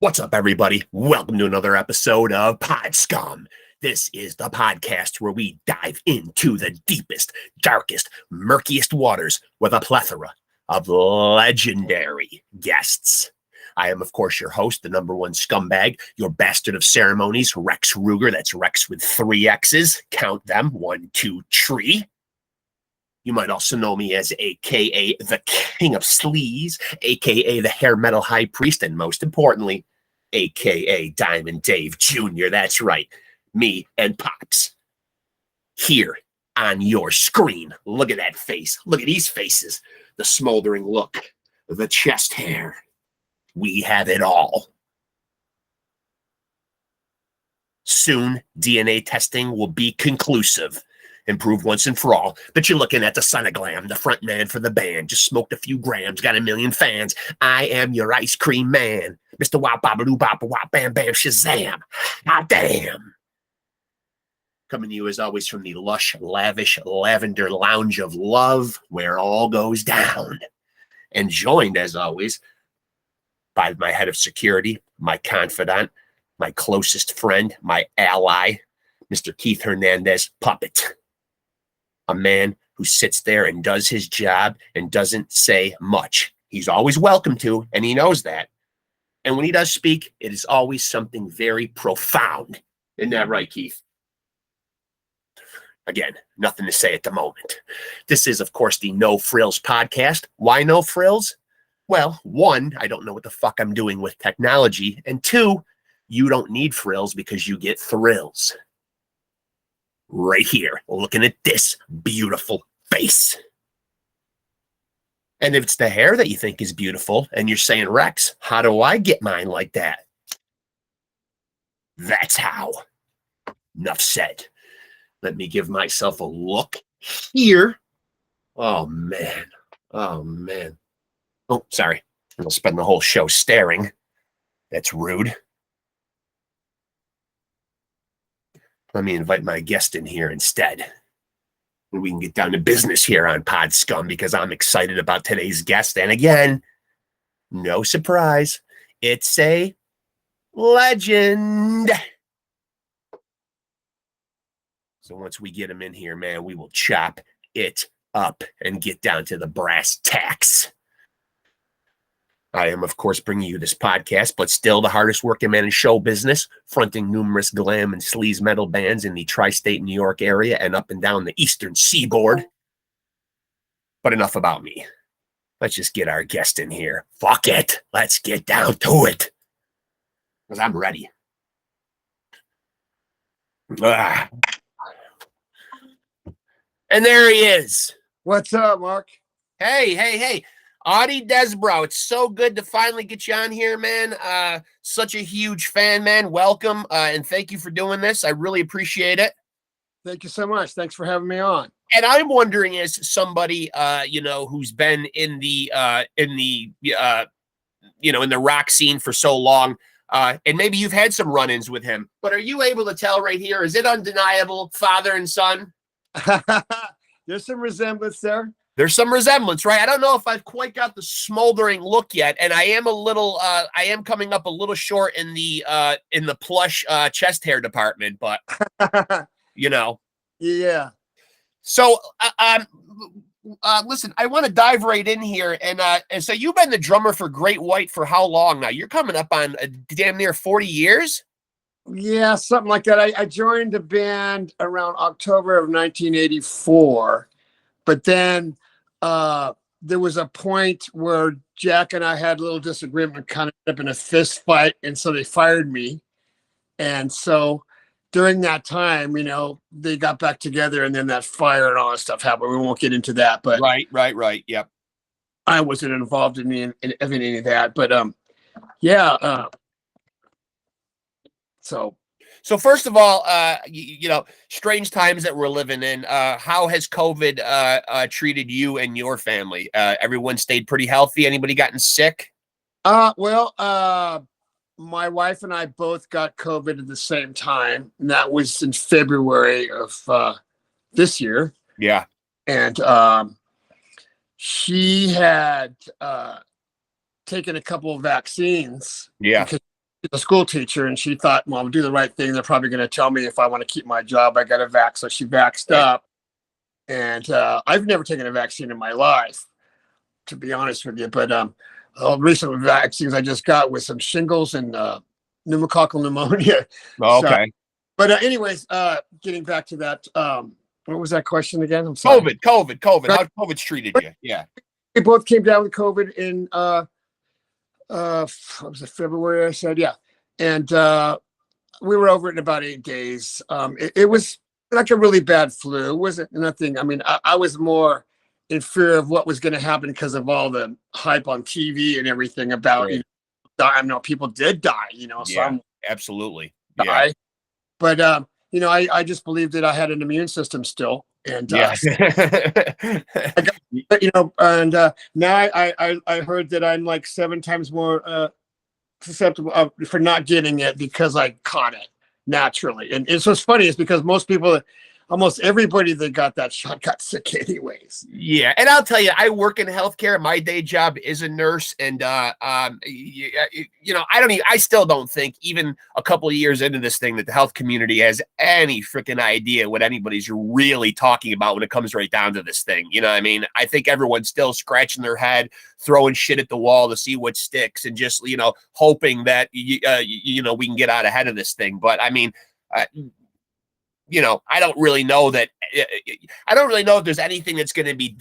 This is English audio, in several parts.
What's up, everybody? Welcome to another episode of Pod Scum. This is the podcast where we dive into the deepest, darkest, murkiest waters with a plethora of legendary guests. I am, of course, your host, the number one scumbag, your bastard of ceremonies, Rex Ruger. That's Rex with 3 X's. Count them. 1, 2, 3. You might also know me as a.k.a. the King of Sleaze, a.k.a. the Hair Metal High Priest, and most importantly, a.k.a. Diamond Dave Jr. That's right, me and Pops. Here on your screen. Look at that face. Look at these faces. The smoldering look, the chest hair. We have it all. Soon, DNA testing will be conclusive. Improved once and for all, but you're looking at the son of glam, the front man for the band. Just smoked a few grams, got a million fans. I am your ice cream man, Mr. Wop Babaloo Bop Wop Bam Bam Shazam. Ah damn. Coming to you as always from the lush, lavish lavender lounge of love, where all goes down. And joined as always by my head of security, my confidant, my closest friend, my ally, Mr. Keith Hernandez Puppet. A man who sits there and does his job and doesn't say much. He's always welcome to, and he knows that. And when he does speak, it is always something very profound. Isn't that right, Keith? Again, nothing to say at the moment. This is, of course, the No Frills podcast. Why no frills? Well, 1, I don't know what the fuck I'm doing with technology. And 2, you don't need frills because you get thrills. Right here, looking at this beautiful face. And if it's the hair that you think is beautiful and you're saying, Rex, how do I get mine like that? That's how. Enough said. Let me give myself a look here. Oh, man. Oh, man. Oh, sorry. I'll spend the whole show staring. That's rude. Let me invite my guest in here instead. And we can get down to business here on Pod Scum because I'm excited about today's guest. And again, no surprise, it's a legend. So once we get him in here, man, we will chop it up and get down to the brass tacks. I am, of course, bringing you this podcast, but still the hardest working man in show business, fronting numerous glam and sleaze metal bands in the tri-state New York area and up and down the eastern seaboard. But enough about me. Let's just get our guest in here. Fuck it. Let's get down to it. Because I'm ready. And there he is. What's up, Mark? Hey. AUDIE DESBROW, it's so good to finally get you on here, man. Such a huge fan, man. Welcome, and thank you for doing this. I really appreciate it. Thank you so much. Thanks for having me on. And I'm wondering, as somebody, who's been in the rock scene for so long, and maybe you've had some run-ins with him, but are you able to tell right here? Is it undeniable, father and son? There's some resemblance there. There's some resemblance, right? I don't know if I've quite got the smoldering look yet, and I am coming up a little short in the plush chest hair department, but Yeah. So, listen, I want to dive right in here, and so you've been the drummer for Great White for how long now? You're coming up on damn near 40 years. Yeah, something like that. I joined the band around October of 1984, but then there was a point where Jack and I had a little disagreement, kind of up in a fist fight, and so they fired me. And so during that time, they got back together, and then that fire and all that stuff happened. We won't get into that, but Right. Yep. I wasn't involved in any of that. But So first of all, strange times that we're living in. How has COVID treated you and your family? Everyone stayed pretty healthy. Anybody gotten sick? My wife and I both got COVID at the same time, and that was in February of this year. Yeah. And she had taken a couple of vaccines. Yeah. a school teacher, and she thought, well, I'm do the right thing. They're probably going to tell me if I want to keep my job, I got a vax. So she vaxxed Right. up. And I've never taken a vaccine in my life, to be honest with you. But recent vaccines I just got with some shingles and pneumococcal pneumonia. Oh, So, okay. but anyways, getting back to that, what was that question again? I'm sorry. COVID. How COVID's treated you? Yeah. We both came down with COVID in what was it, February? I said, yeah, and we were over it in about 8 days. It was like a really bad flu. It wasn't nothing. I mean, I was more in fear of what was going to happen because of all the hype on TV and everything about, Right. I know people did die, so Yeah, I'm absolutely. Yeah. die. But I just believed that I had an immune system still, and Yeah. and now I heard that I'm like 7 times more susceptible for not getting it because I caught it naturally. And it's what's funny is because most people, almost everybody that got that shot got sick anyways. Yeah, and I'll tell you, I work in healthcare. My day job is a nurse, and I still don't think, even a couple of years into this thing, that the health community has any freaking idea what anybody's really talking about when it comes right down to this thing. You know what I mean? I think everyone's still scratching their head, throwing shit at the wall to see what sticks, and just hoping that we can get out ahead of this thing. But I mean. I don't really know that. I don't really know if there's anything that's going to be,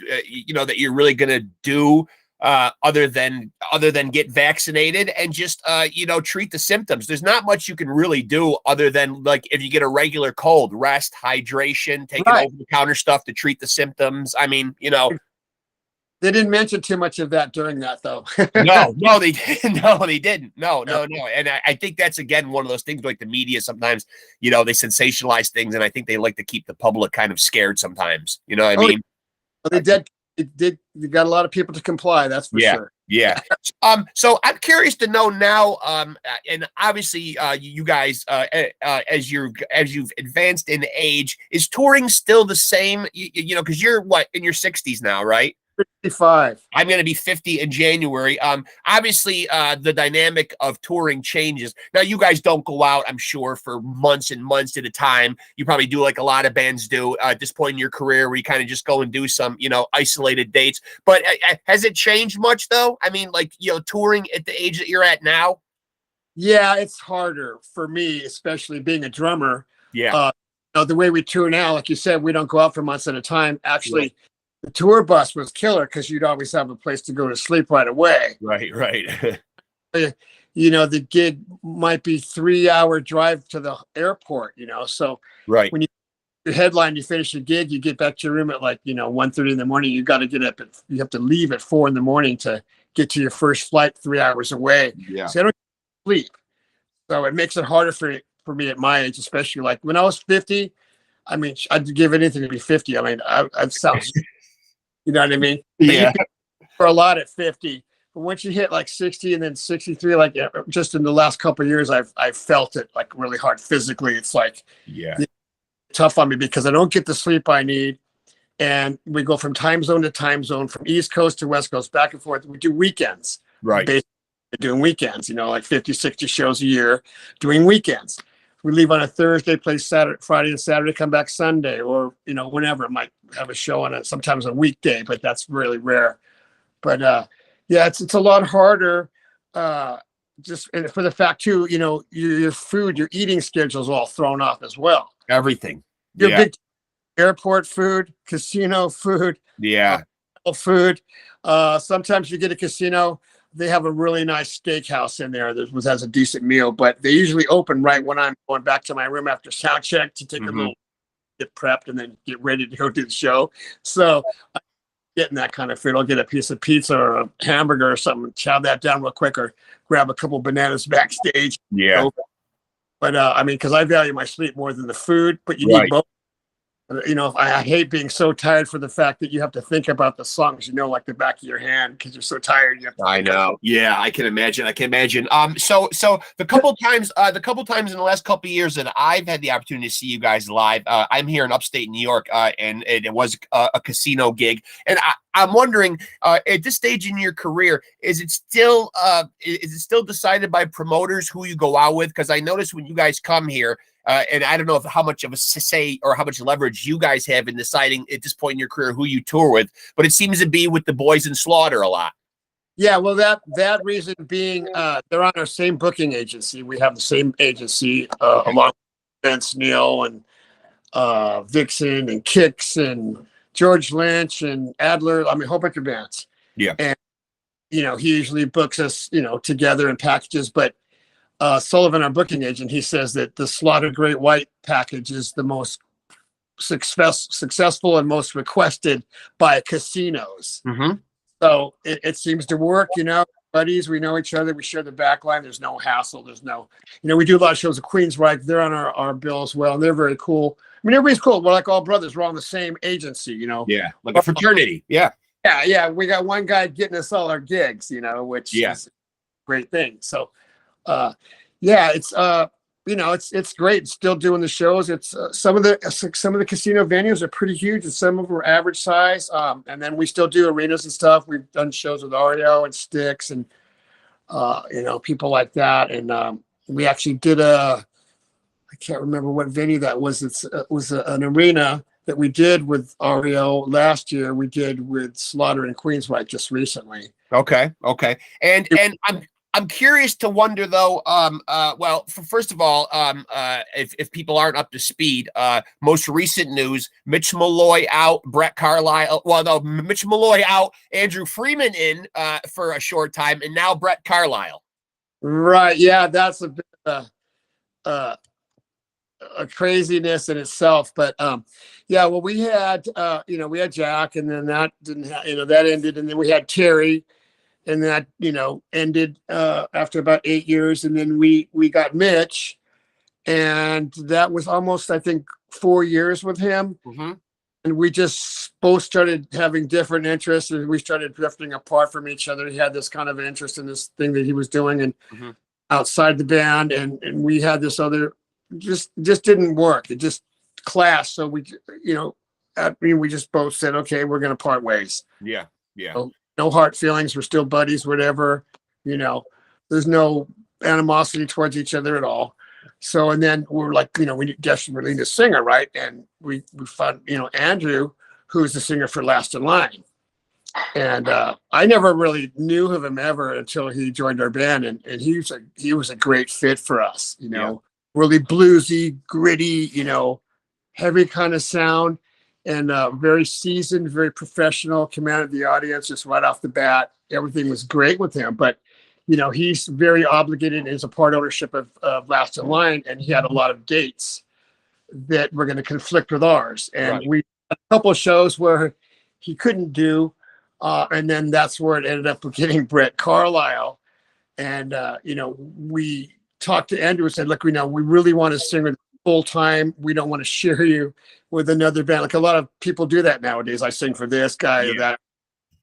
that you're really going to do other than get vaccinated and just, treat the symptoms. There's not much you can really do other than, like, if you get a regular cold, rest, hydration, taking over-the-counter stuff to treat the symptoms. I mean, They didn't mention too much of that during that, though. No, they didn't. No, they didn't. No. And I think that's, again, one of those things, like the media sometimes, they sensationalize things, and I think they like to keep the public kind of scared sometimes. You know what I mean? They did. You got a lot of people to comply. That's for sure. Yeah. So I'm curious to know now, and obviously, you guys, as you've advanced in age, is touring still the same? Because you're in your 60s now, right? 55. I'm going to be 50 in January. Obviously, the dynamic of touring changes. Now, you guys don't go out, I'm sure, for months and months at a time. You probably do like a lot of bands do at this point in your career, where you kind of just go and do some, isolated dates. But has it changed much, though? I mean, like, touring at the age that you're at now? Yeah, it's harder for me, especially being a drummer. Yeah. The way we tour now, like you said, we don't go out for months at a time. Actually, the tour bus was killer because you'd always have a place to go to sleep right away. Right. The gig might be 3-hour drive to the airport, so right. When you headline, you finish your gig, you get back to your room at 1:30 in the morning. You got to get up you have to leave at 4 in the morning to get to your first flight 3 hours away. Yeah. So I don't sleep. So it makes it harder for me at my age, especially like when I was 50. I mean, I'd give anything to be 50. I mean, I sound, you know what I mean? Yeah. For a lot at 50. But once you hit like 60 and then 63, like just in the last couple of years, I've felt it like really hard physically. It's like tough on me because I don't get the sleep I need. And we go from time zone to time zone, from East Coast to West Coast, back and forth. We do weekends. Right. Basically doing weekends, like 50, 60 shows a year doing weekends. We leave on a Thursday, play Friday and Saturday, come back Sunday, or, whenever. I might have a show on sometimes a weekday, but that's really rare. But it's a lot harder. Just for the fact too, your food, your eating schedule is all thrown off as well. Everything. Your big airport food, casino food. Yeah. Food. Sometimes you get a casino, they have a really nice steakhouse in there that has a decent meal, but they usually open right when I'm going back to my room after sound check to take a little, get prepped and then get ready to go do the show. So getting that kind of food, I'll get a piece of pizza or a hamburger or something, chow that down real quick, or grab a couple bananas backstage. Yeah. But I mean, because I value my sleep more than the food, but you need both. You know, I hate being so tired for the fact that you have to think about the songs, you know, like the back of your hand because you're so tired. You have to I know. Yeah, I can imagine. I can imagine. So the couple times in the last couple of years that I've had the opportunity to see you guys live, I'm here in upstate New York, and it was a casino gig, and I'm wondering, at this stage in your career, is it still decided by promoters who you go out with? Because I notice when you guys come here. And I don't know how much of a say or how much leverage you guys have in deciding at this point in your career who you tour with, but it seems to be with the boys in Slaughter a lot. Yeah, well, that reason being, they're on our same booking agency. We have the same agency, along with Vince Neil and Vixen and Kicks and George Lynch and Adler. I mean, a whole bunch of bands. Yeah. And, you know, he usually books us, you know, together in packages, but Sullivan, our booking agent, he says that the Slaughter Great White package is the most successful and most requested by casinos. Mm-hmm. So it seems to work, you know, buddies, we know each other, we share the back line, there's no hassle, there's no, you know, we do a lot of shows at Queensryche, they're on our bill as well, and they're very cool. I mean, everybody's cool, we're like all brothers, we're on the same agency, you know. Yeah, like a fraternity. Yeah. Yeah, we got one guy getting us all our gigs, you know, which is a great thing. So yeah, it's you know, it's great. It's still doing the shows. It's some of the casino venues are pretty huge, and some of them are average size. And then we still do arenas and stuff. We've done shows with Ario and Styx and you know, people like that. And we actually did I can't remember what venue that was. It was an arena that we did with Ario last year. We did with Slaughter and Queensryche just recently. Okay. And I'm curious to wonder though. Well, first of all, if people aren't up to speed, most recent news: Mitch Malloy out, Brett Carlisle. Well, no, Mitch Malloy out, Andrew Freeman in for a short time, and now Brett Carlisle. Right. Yeah, that's a bit a craziness in itself. But yeah, well, we had you know, we had Jack, and then that didn't you know, that ended, and then we had Terry. And that, you know, ended after about 8 years. And then we got Mitch, and that was almost, I think, 4 years with him. Mm-hmm. And we just both started having different interests, and we started drifting apart from each other. He had this kind of interest in this thing that he was doing and outside the band. And we had this other, just didn't work. It just clashed. So we, you know, I mean, we just both said, okay, we're going to part ways. Yeah. Yeah. So, no hard feelings. We're still buddies, whatever, you know, there's no animosity towards each other at all. So, and then we're like, you know, we desperately need a singer, right? And we found, you know, Andrew, who's the singer for Last in Line. And I never really knew of him ever until he joined our band. And he was a great fit for us, you know, really bluesy, gritty, you know, heavy kind of sound. And very seasoned, very professional, commanded the audience just right off the bat. Everything was great with him. But, you know, he's very obligated as a part ownership of Last in Line, and he had a lot of dates that were going to conflict with ours. And we had a couple of shows where he couldn't do, and then that's where it ended up getting Brett Carlisle. And, you know, we talked to Andrew and said, look, we know we really want to sing full time. We don't want to share you with another band. Like a lot of people do that nowadays. I sing for this guy or that,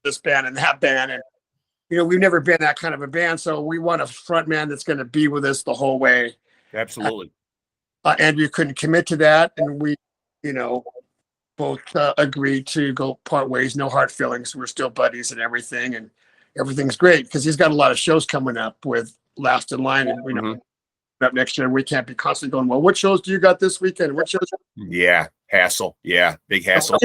this band and that band. And, you know, we've never been that kind of a band. So we want a front man that's going to be with us the whole way. Absolutely. Andrew couldn't commit to that. And we, you know, both agreed to go part ways. No hard feelings. We're still buddies and everything. And everything's great because he's got a lot of shows coming up with Last in Line. And we know up next year, we can't be constantly going, well, what shows do you got this weekend? What shows? Yeah, hassle. Yeah, big hassle.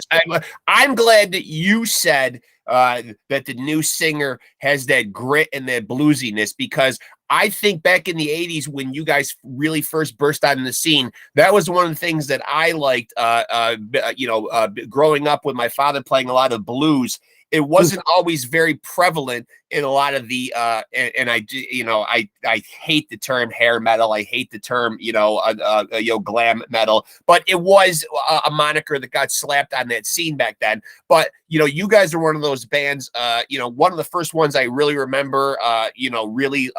I'm glad that you said that the new singer has that grit and that bluesiness, because I think back in the 80s when you guys really first burst out in the scene, that was one of the things that I liked, growing up with my father playing a lot of blues. It wasn't always very prevalent in a lot of the and I do, I hate the term hair metal. I hate the term, glam metal, but it was a moniker that got slapped on that scene back then. But, you guys are one of those bands, one of the first ones I really remember, really,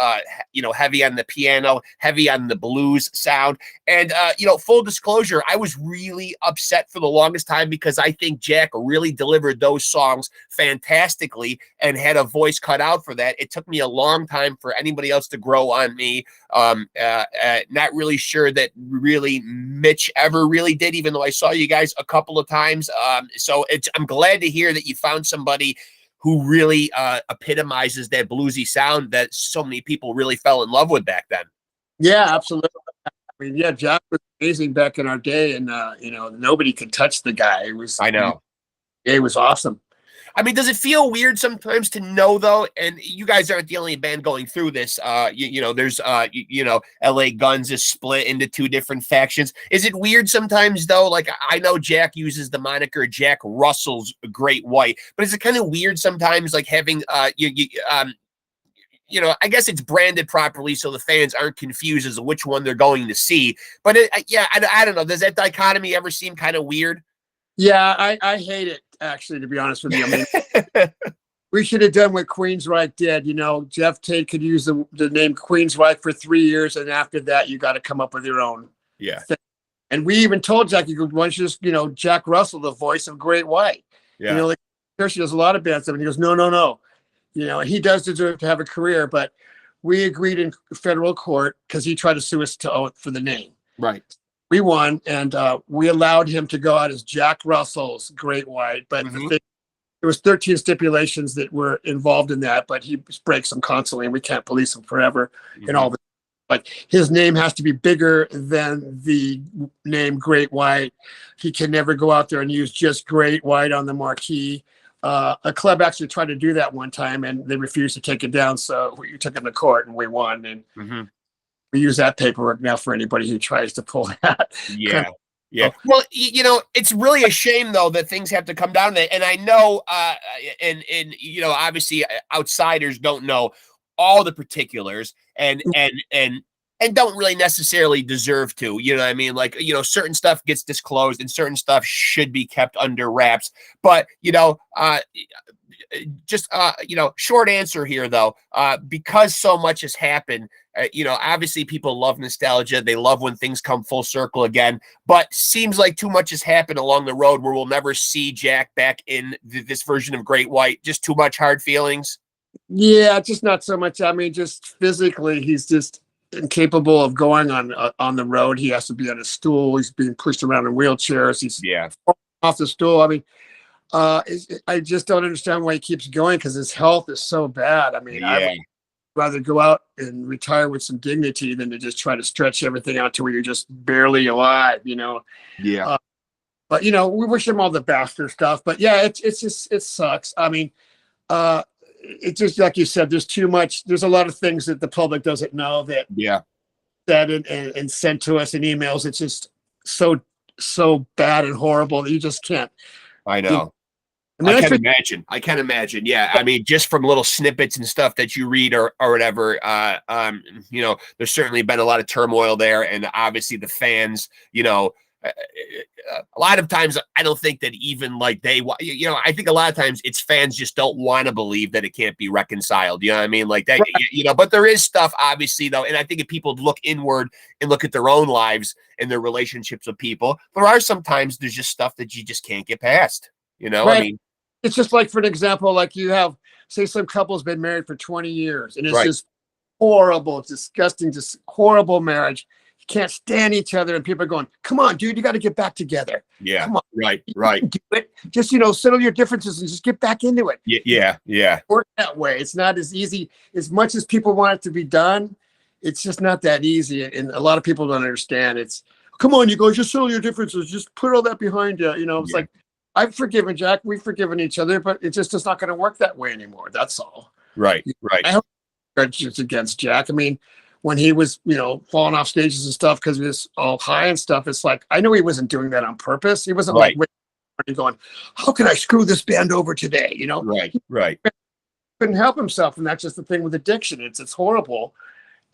heavy on the piano, heavy on the blues sound. And, full disclosure, I was really upset for the longest time because I think Jack really delivered those songs fantastically and had a voice cut out for that. It took me a long time for anybody else to grow on me. Not really sure that really Mitch ever really did, even though I saw you guys a couple of times. So I'm glad to hear that you found somebody who really epitomizes that bluesy sound that so many people really fell in love with back then. Yeah, absolutely. I mean, yeah, Jack was amazing back in our day, and nobody could touch the guy. I know. It was awesome. I mean, does it feel weird sometimes to know, though? And you guys aren't the only band going through this. There's, LA Guns is split into two different factions. Is it weird sometimes, though? Like, I know Jack uses the moniker Jack Russell's Great White, but is it kind of weird sometimes, like having, I guess it's branded properly so the fans aren't confused as to which one they're going to see. But I don't know. Does that dichotomy ever seem kind of weird? Yeah, I hate it, actually, to be honest with you. I mean, we should have done what Queensryche did. Jeff Tate could use the name Queensryche for 3 years, and after that, you got to come up with your own. Yeah. Thing. And we even told Jack, why don't you just, Jack Russell, the voice of Great White. Yeah. Hershey does a lot of bad stuff, and he goes, no. He does deserve to have a career, but we agreed in federal court because he tried to sue us for the name. Right. We won, and we allowed him to go out as Jack Russell's Great White. But there was 13 stipulations that were involved in that, but he breaks them constantly, and we can't police him forever and all that. But his name has to be bigger than the name Great White. He can never go out there and use just Great White on the marquee. A club actually tried to do that one time, and they refused to take it down. So we took him to court, and we won. And we use that paperwork now for anybody who tries to pull that. Yeah. Yeah. Well, it's really a shame, though, that things have to come down to that. And I know, obviously outsiders don't know all the particulars and don't really necessarily deserve to, you know what I mean? Like, certain stuff gets disclosed and certain stuff should be kept under wraps. But, short answer here, though, because so much has happened, obviously people love nostalgia. They love when things come full circle again, but seems like too much has happened along the road where we'll never see Jack back in this version of Great White. Just too much hard feelings. Yeah, just not so much. I mean, just physically, he's just incapable of going on the road. He has to be on a stool. He's being pushed around in wheelchairs. He's off the stool. I mean, I just don't understand why he keeps going, because his health is so bad. I mean, I would rather go out and retire with some dignity than to just try to stretch everything out to where you're just barely alive, Yeah. But we wish him all the best or stuff. But yeah, it sucks. I mean, it's just like you said, there's too much. There's a lot of things that the public doesn't know that said and sent to us in emails. It's just so bad and horrible that you just can't. I know. I can imagine. Yeah. I mean, just from little snippets and stuff that you read or whatever, there's certainly been a lot of turmoil there. And obviously the fans, a lot of times I don't think that even like I think a lot of times it's fans just don't want to believe that it can't be reconciled. You know what I mean? Like that, but there is stuff obviously though. And I think if people look inward and look at their own lives and their relationships with people, there are sometimes there's just stuff that you just can't get past, Right. I mean, it's just like, for an example, like you have, say some couple's been married for 20 years and it's just horrible, disgusting, just horrible marriage. Can't stand each other, and people are going, come on, dude, you got to get back together. Yeah. Come on. Right. Do it. Just, settle your differences and just get back into it. Yeah. Work that way. It's not as easy as much as people want it to be done. It's just not that easy. And a lot of people don't understand. It's, come on, you guys, just settle your differences. Just put all that behind you. It's like, I've forgiven Jack. We've forgiven each other, but it just is not going to work that way anymore. That's all. Right. I have grudges against Jack. I mean, when he was, falling off stages and stuff because he was all high and stuff, it's like, I know he wasn't doing that on purpose. He wasn't like going, how can I screw this band over today? Right. couldn't help himself, and that's just the thing with addiction. It's horrible,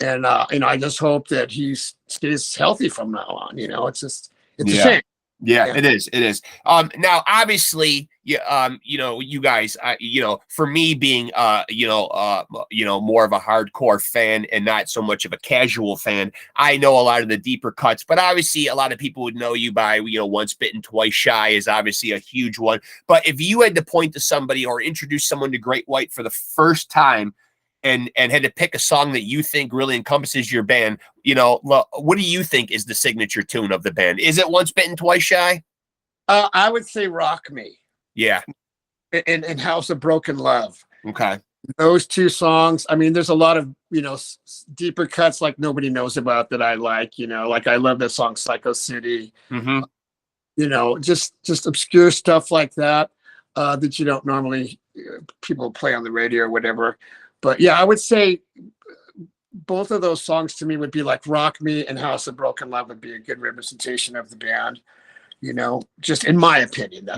and I just hope that he stays healthy from now on. It's a shame. Yeah, Yeah. it is. It is. Now, obviously, you guys, for me being, more of a hardcore fan and not so much of a casual fan, I know a lot of the deeper cuts, but obviously a lot of people would know you by, Once Bitten, Twice Shy is obviously a huge one. But if you had to point to somebody or introduce someone to Great White for the first time, and had to pick a song that you think really encompasses your band, what do you think is the signature tune of the band? Is it Once Bitten, Twice Shy? I would say Rock Me. Yeah. And House of Broken Love. Okay. Those two songs. I mean, there's a lot of, deeper cuts like nobody knows about that I like, like I love that song Psycho City. Mm-hmm. Just obscure stuff like that, that you don't normally people play on the radio or whatever. But yeah, I would say both of those songs to me would be like Rock Me and House of Broken Love would be a good representation of the band, just in my opinion.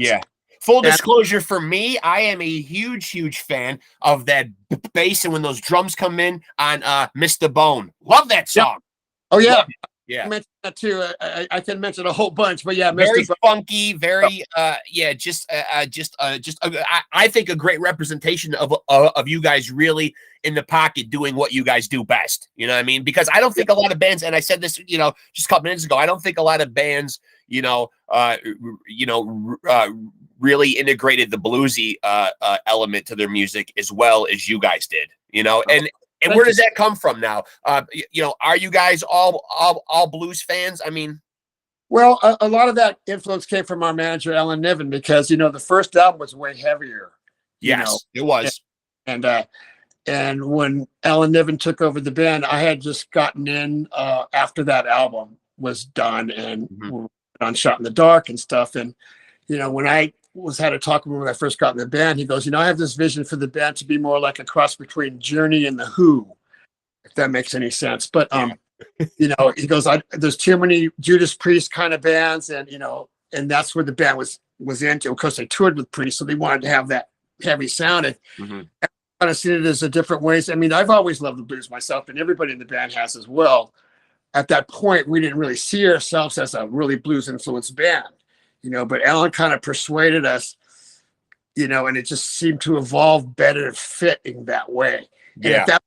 Full disclosure for me, I am a huge fan of that bass, and when those drums come in on Mr. Bone. Love that song. Oh yeah. Yeah. I mentioned that too. I can mention a whole bunch, but yeah, very funky, very I think a great representation of you guys really in the pocket doing what you guys do best. You know what I mean? Because I don't think a lot of bands, and I said this, just a couple minutes ago, I don't think a lot of bands, really integrated the bluesy element to their music as well as you guys did. And where does that come from now? Are you guys all blues fans? I mean, well, a lot of that influence came from our manager, Alan Niven, because, the first album was way heavier. Yes, it was. And when Alan Niven took over the band, I had just gotten in after that album was done, and we're on Shot in the Dark and stuff. And, when I had a talk with him when I first got in the band, he goes, I have this vision for the band to be more like a cross between Journey and The Who, if that makes any sense. But, he goes, there's too many Judas Priest kind of bands, and, and that's where the band was into. Of course, they toured with Priest, so they wanted to have that heavy sound. And I kind of seen it as a different ways. I mean, I've always loved the blues myself, and everybody in the band has as well. At that point, we didn't really see ourselves as a really blues-influenced band. But Alan kind of persuaded us, and it just seemed to evolve better and fit in that way. And if that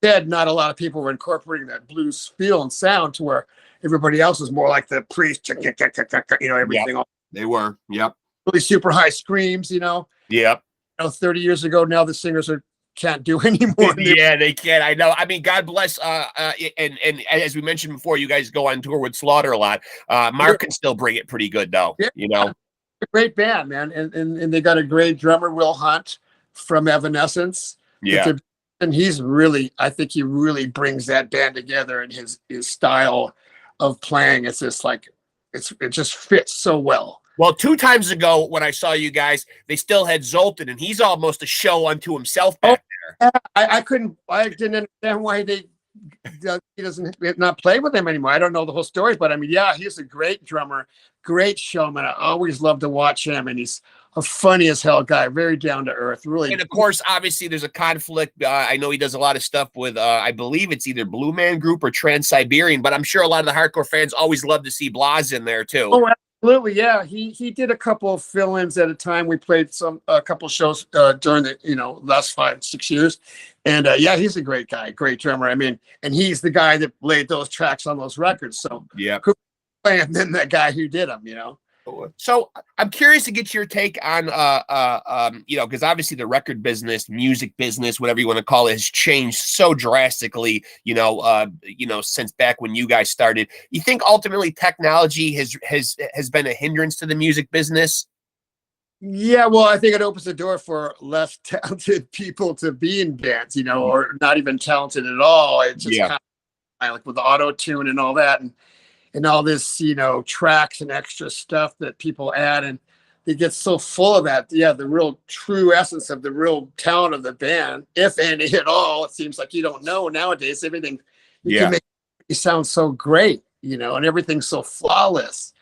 said, not a lot of people were incorporating that blues feel and sound to where everybody else was more like the Priest, everything. Yep. They were, really super high screams, Yep. 30 years ago, now the singers can't do anymore. Yeah, they can't. I know. I mean, God bless. And as we mentioned before, you guys go on tour with Slaughter a lot. Mark can still bring it pretty good, though. Yeah. A great band, man, and they got a great drummer, Will Hunt from Evanescence. Yeah, and I think he really brings that band together, and his style of playing. It's just like it just fits so well. Well, 2 times ago when I saw you guys, they still had Zoltan, and he's almost a show unto himself back there. I didn't understand why he doesn't not play with them anymore. I don't know the whole story, but I mean, yeah, he's a great drummer, great showman. I always love to watch him, and he's a funny as hell guy, very down to earth, really. And of course, obviously, there's a conflict. I know he does a lot of stuff with, I believe it's either Blue Man Group or Trans-Siberian, but I'm sure a lot of the hardcore fans always love to see Blas in there too. Oh, absolutely, yeah. He did a couple of fill-ins at a time. We played a couple of shows during the last 5-6 years, and yeah, he's a great guy, great drummer. I mean, and he's the guy that laid those tracks on those records. So yeah, who playing than that guy who did them, So I'm curious to get your take on, because obviously the record business, music business, whatever you want to call it, has changed so drastically, since back when you guys started. You think ultimately technology has been a hindrance to the music business? Yeah, well, I think it opens the door for less talented people to be in bands, or not even talented at all. It's just kind of like with the auto tune and all that, and all this, tracks and extra stuff that people add, and they get so full of that. Yeah, the real true essence of the real talent of the band, if any at all, it seems like you don't know nowadays. Everything you can make it sound so great, and everything's so flawless.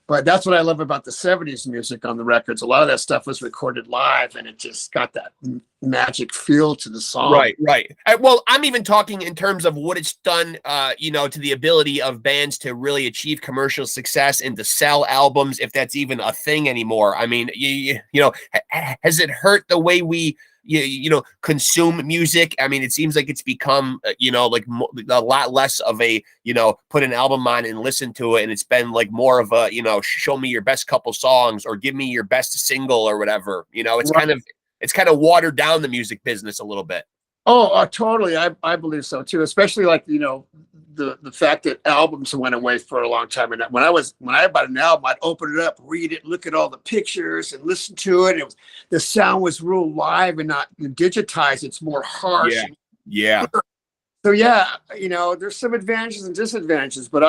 But that's what I love about the 70s music on the records. A lot of that stuff was recorded live, and it just got that magic feel to the song. Right. Well, I'm even talking in terms of what it's done, to the ability of bands to really achieve commercial success and to sell albums, if that's even a thing anymore. I mean, has it hurt the way we consume music? I mean, it seems like it's become like a lot less of a put an album on and listen to it, and it's been like more of a show me your best couple songs or give me your best single or whatever. It's kind of watered down the music business a little bit. Oh, totally. I believe so too. Especially like the fact that albums went away for a long time. And when I bought an album, I'd open it up, read it, look at all the pictures, and listen to it. The sound was real live and not digitized. It's more harsh. Yeah. So there's some advantages and disadvantages. But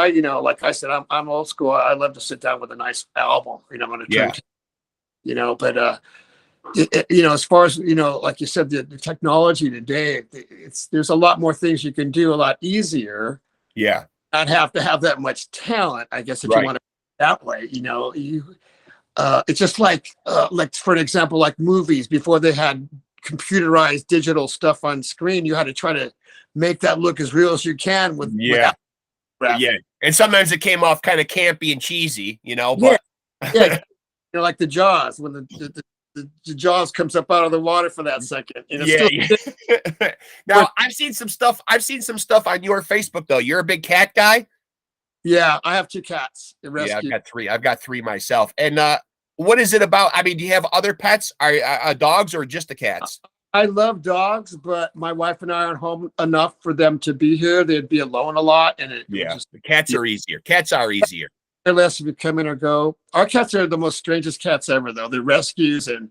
like I said, I'm old school. I love to sit down with a nice album. On a turntable. But as far as like you said, the technology today, there's a lot more things you can do a lot easier. Not have to have that much talent, I guess, if you want to that way. It's just like for an example, like movies before they had computerized digital stuff on screen, you had to try to make that look as real as you can with and sometimes it came off kind of campy and cheesy, but like the Jaws, when the Jaws comes up out of the water for that second. Now I've seen some stuff on your Facebook though. You're a big cat guy. Yeah, I have 2 cats. I've got 3 myself. And what is it about? I mean, do you have other pets? Are dogs or just the cats? I love dogs, but my wife and I aren't home enough for them to be here. They'd be alone a lot, and the cats are easier. Cats are easier. Unless if you come in or go. Our cats are the most strangest cats ever, though. They're rescues, and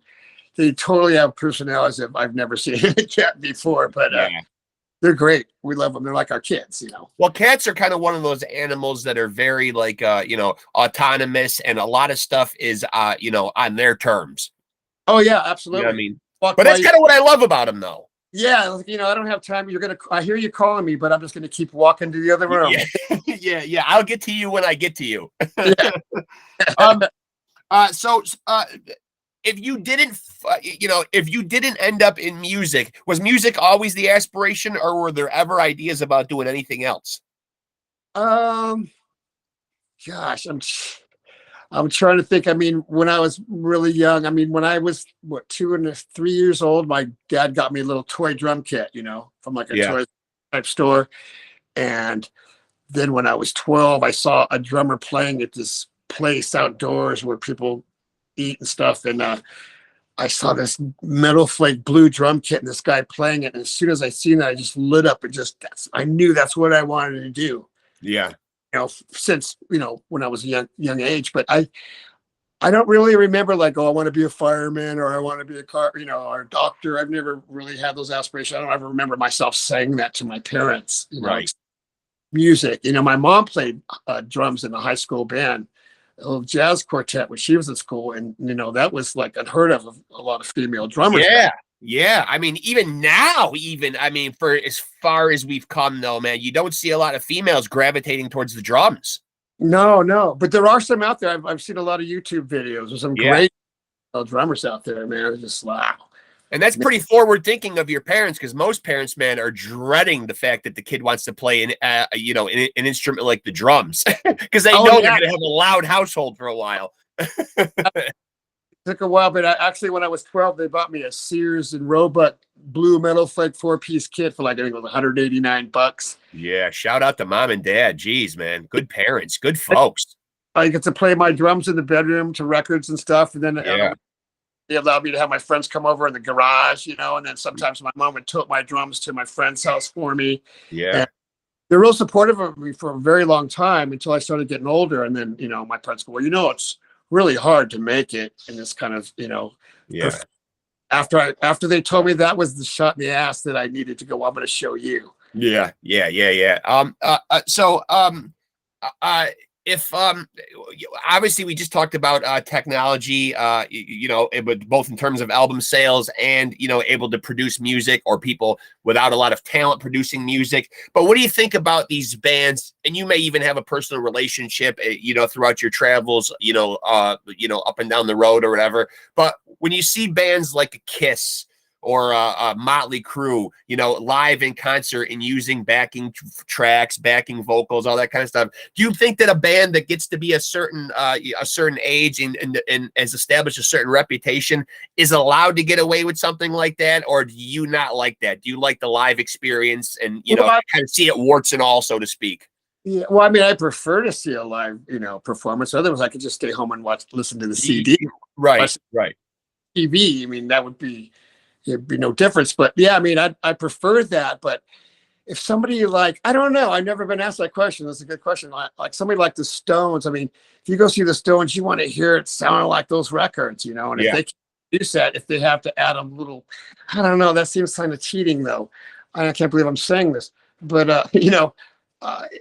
they totally have personalities that I've never seen in a cat before. But they're great. We love them. They're like our kids, Well, cats are kind of one of those animals that are very like, autonomous, and a lot of stuff is, on their terms. Oh yeah, absolutely. You know what I mean? But that's kind of what I love about them, though. Yeah, I don't have time. I hear you calling me, but I'm just gonna keep walking to the other room. Yeah. I'll get to you when I get to you. So if you didn't end up in music, was music always the aspiration, or were there ever ideas about doing anything else? Gosh, I'm trying to think. I mean, when I was really young, I mean, when I was 2 and 3 years old, my dad got me a little toy drum kit, from like a toy type store. And then when I was 12, I saw a drummer playing at this place outdoors where people eat and stuff. And I saw this metal flake blue drum kit and this guy playing it. And as soon as I seen that, I just lit up and I knew that's what I wanted to do. Yeah. Since, when I was a young age, but I don't really remember like, oh, I want to be a fireman or I want to be a car, or a doctor. I've never really had those aspirations. I don't ever remember myself saying that to my parents, Right. Music, my mom played drums in a high school band, a little jazz quartet when she was in school. And, that was like unheard of a lot of female drummers. Yeah. I mean, even now, for as far as we've come though, man, you don't see a lot of females gravitating towards the drums. No. But there are some out there. I've seen a lot of YouTube videos of some great drummers out there, man. It's just wow. And that's pretty forward thinking of your parents, because most parents, man, are dreading the fact that the kid wants to play an instrument like the drums, because they know they're going to have a loud household for a while. Took a while, but actually, when I was 12, they bought me a Sears and Roebuck blue metal flake 4-piece kit for like, I think it was $189. Yeah, shout out to mom and dad. Jeez, man, good parents, good folks. I get to play my drums in the bedroom to records and stuff, and then they allowed me to have my friends come over in the garage, and then sometimes my mom would tote my drums to my friend's house for me. Yeah. And they're real supportive of me for a very long time until I started getting older, and then my parents go, well, it's really hard to make it in this kind of after they told me that was the shot in the ass that I needed to go, I'm going to show you. Yeah. if obviously we just talked about technology, but both in terms of album sales and able to produce music, or people without a lot of talent producing music. But what do you think about these bands? And you may even have a personal relationship, throughout your travels, up and down the road or whatever. But when you see bands like Kiss or Motley Crue, live in concert and using backing tracks, backing vocals, all that kind of stuff. Do you think that a band that gets to be a certain age and has established a certain reputation is allowed to get away with something like that, or do you not like that? Do you like the live experience and kind of see it warts and all, so to speak? Yeah, well, I mean, I prefer to see a live, performance. Otherwise, I could just stay home and listen to the CD. Right. TV. I mean, it'd be no difference. But yeah, I mean, I prefer that. But if somebody I don't know, I've never been asked that question. That's a good question. Like somebody like the Stones. I mean, if you go see the Stones, you want to hear it sounding like those records, and if they can produce that, if they have to add a little, I don't know, that seems kind of cheating though. I can't believe I'm saying this, but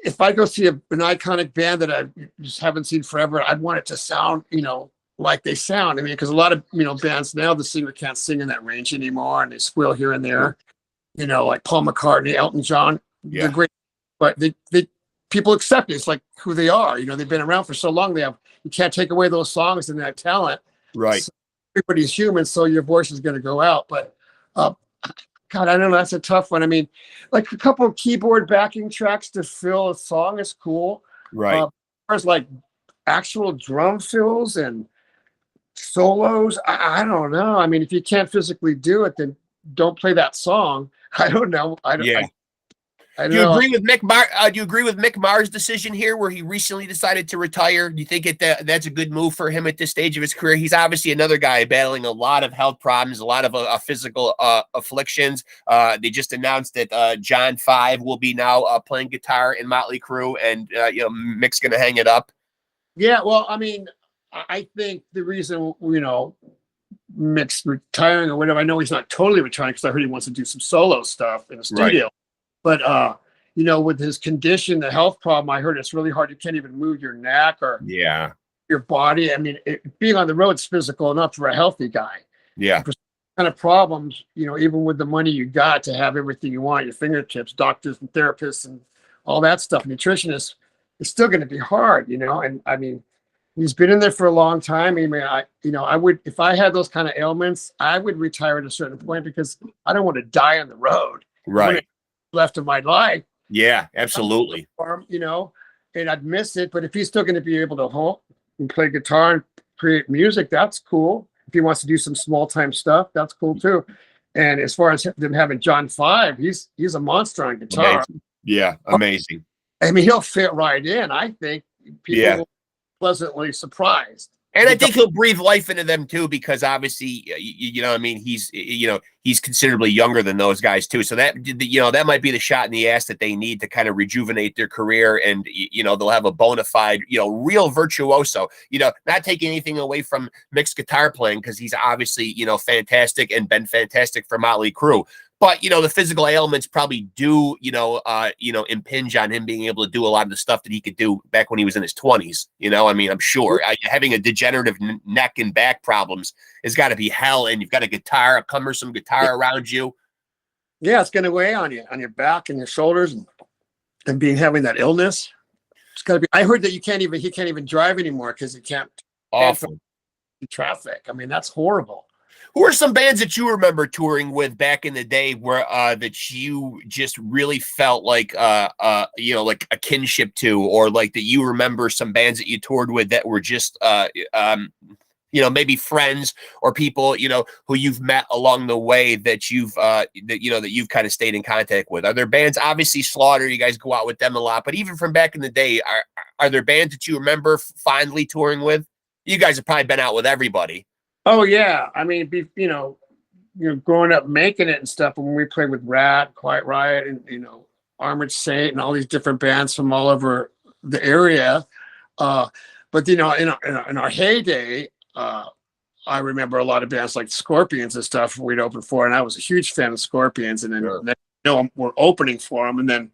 if I go see an iconic band that I just haven't seen forever, I'd want it to sound, like they sound. I mean, because a lot of bands now, the singer can't sing in that range anymore, and they squeal here and there. Like Paul McCartney, Elton John, they're great, but they people accept it. It's like who they are. They've been around for so long. You can't take away those songs and that talent. Right. So everybody's human, so your voice is going to go out. But God, I don't know. That's a tough one. I mean, like a couple of keyboard backing tracks to fill a song is cool. Right. As far as like actual drum fills and solos, I don't know. I mean, if you can't physically do it, then don't play that song. I don't know. I don't know. Do you agree with Mick Mars' decision here, where he recently decided to retire? Do you think that's a good move for him at this stage of his career? He's obviously another guy battling a lot of health problems, a lot of physical afflictions. They just announced that John 5 will be now playing guitar in Motley Crue, and Mick's going to hang it up. Yeah, well, I mean, I think the reason Mick's retiring or whatever, I know he's not totally retiring because I heard he wants to do some solo stuff in the studio. Right. But with his condition, the health problem, I heard it's really hard. You can't even move your neck or your body. I mean, being on the road is physical enough for a healthy guy. Yeah. For kind of problems, even with the money you got to have everything you want, your fingertips, doctors and therapists and all that stuff, nutritionists, it's still going to be hard, And I mean, he's been in there for a long time. I mean, I would, if I had those kind of ailments, I would retire at a certain point because I don't want to die on the road. Right. Left of my life. Yeah, absolutely. And I'd miss it. But if he's still going to be able to hold and play guitar and create music, that's cool. If he wants to do some small time stuff, that's cool too. And as far as them having John 5, he's a monster on guitar. Amazing. Yeah, amazing. I mean, he'll fit right in. I think people will be pleasantly surprised. And I think he'll breathe life into them too, because obviously, I mean, he's considerably younger than those guys too. So that might be the shot in the ass that they need to kind of rejuvenate their career, and they'll have a bona fide, real virtuoso. Not taking anything away from Mick's guitar playing, because he's obviously fantastic and been fantastic for Motley Crue. But the physical ailments probably do impinge on him being able to do a lot of the stuff that he could do back when he was in his 20s. I mean, I'm sure having a degenerative neck and back problems has got to be hell. And you've got a cumbersome guitar around you. Yeah, it's going to weigh on you, on your back and your shoulders, and having that illness. It's got to be. I heard that he can't even drive anymore because he can't. Awful. Traffic. I mean, that's horrible. Who are some bands that you remember touring with back in the day where that you just really felt like like a kinship to, or like that you remember some bands that you toured with that were just maybe friends or people who you've met along the way that you've kind of stayed in contact with? Are there bands? Obviously Slaughter, you guys go out with them a lot, but even from back in the day, are there bands that you remember fondly touring with? You guys have probably been out with everybody. Oh yeah, I mean, growing up making it and stuff. When we played with Rat, Quiet Riot, and Armored Saint, and all these different bands from all over the area. But in our heyday, I remember a lot of bands like Scorpions and stuff we'd open for, and I was a huge fan of Scorpions. And then we're opening for them, and then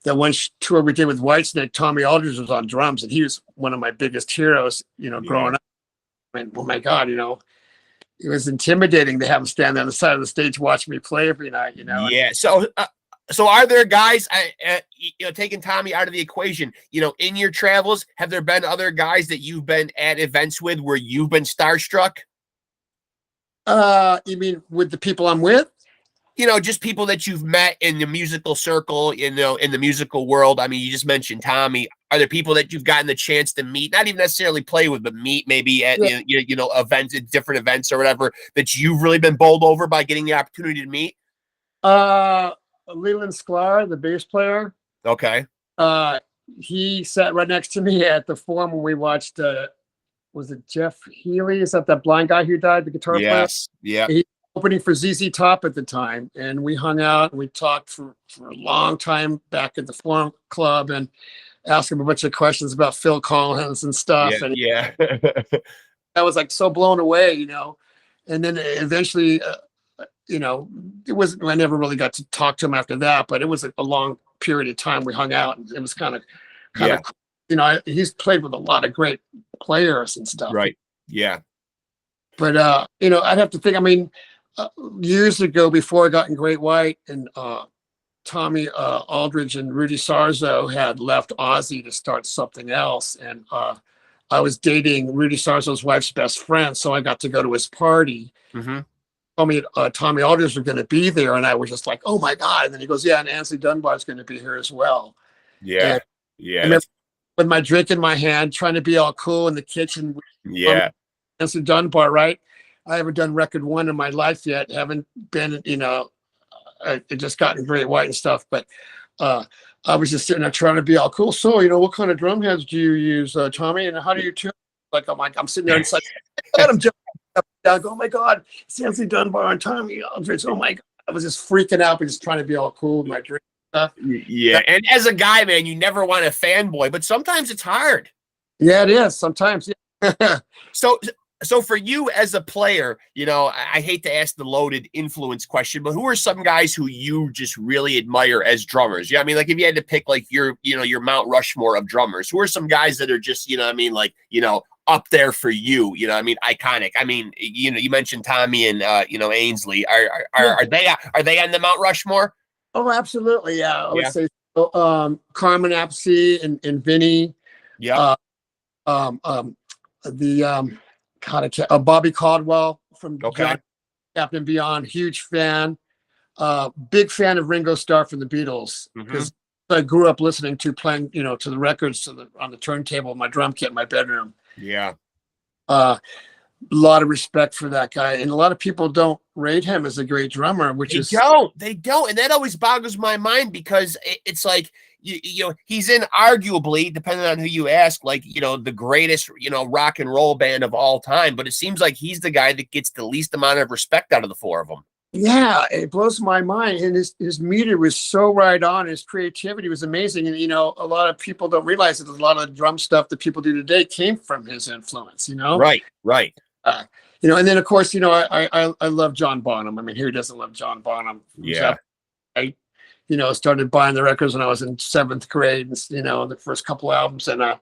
that one tour we did with Whitesnake, Tommy Aldridge was on drums, and he was one of my biggest heroes, growing up. I mean, oh my God, it was intimidating to have him stand on the side of the stage watching me play every night, Yeah. So are there guys, taking Tommy out of the equation, in your travels, have there been other guys that you've been at events with where you've been starstruck? You mean with the people I'm with? Just people that you've met in the musical circle, in the musical world. I mean, you just mentioned Tommy. Are there people that you've gotten the chance to meet, not even necessarily play with, but meet maybe at, events, at different events or whatever, that you've really been bowled over by getting the opportunity to meet? Leland Sklar, the bass player. Okay. He sat right next to me at the Forum when we watched, was it Jeff Healey? Is that blind guy who died, the guitar player? Yes. Yeah. He opening for ZZ Top at the time, and we hung out and we talked for a long time back at the Forum Club and asked him a bunch of questions about Phil Collins and stuff. Yeah. I was like so blown away, and then eventually, it wasn't, I never really got to talk to him after that, but it was a long period of time we hung out, and it was kind of he's played with a lot of great players and stuff. Right. Yeah. But, I'd have to think, I mean, years ago, before I got in Great White, and Tommy Aldridge and Rudy Sarzo had left Ozzy to start something else. And I was dating Rudy Sarzo's wife's best friend, so I got to go to his party. Mm-hmm. Told me Tommy Aldridge was going to be there, and I was just like, oh my God. And then he goes, yeah, and Ansley Dunbar's going to be here as well. Yeah. And yeah. With my drink in my hand, trying to be all cool in the kitchen. Yeah. Ansley Dunbar, right? I haven't done record one in my life yet. Haven't been, I just gotten Great White and stuff. But I was just sitting there trying to be all cool. So, what kind of drum heads do you use, Tommy? And how do you tune? Like, I'm sitting there and it's like, I'm jumping up and down. Oh my God, it's Ansley Dunbar and Tommy Aldridge. Oh my God. I was just freaking out, but just trying to be all cool with my drink stuff. Yeah. And as a guy, man, you never want a fanboy, but sometimes it's hard. Yeah, it is. Sometimes. Yeah. So for you as a player, I hate to ask the loaded influence question, but who are some guys who you just really admire as drummers? Yeah, I mean, like if you had to pick like your Mount Rushmore of drummers, who are some guys that are just, up there for you, iconic? I mean, you mentioned Tommy and Ainsley. Are they on the Mount Rushmore? Oh, absolutely. Yeah. I would say so. Carmen Apsey and Vinny. Yeah. Bobby Caldwell from Okay. Captain Beyond, huge fan. Big fan of Ringo Starr from the Beatles, because I grew up listening to, playing, to the records on the turntable, my drum kit in my bedroom. Yeah. A lot of respect for that guy, and a lot of people don't rate him as a great drummer, they don't, and that always boggles my mind, because it's like he's in, arguably, depending on who you ask, like the greatest rock and roll band of all time, but it seems like he's the guy that gets the least amount of respect out of the four of them. Yeah, it blows my mind. And his meter was so right on. His creativity was amazing. And, a lot of people don't realize that a lot of the drum stuff that people do today came from his influence, Right. And then, of course, I love John Bonham. I mean, who doesn't love John Bonham? Yeah. I started buying the records when I was in 7th grade, and, the first couple albums. And, it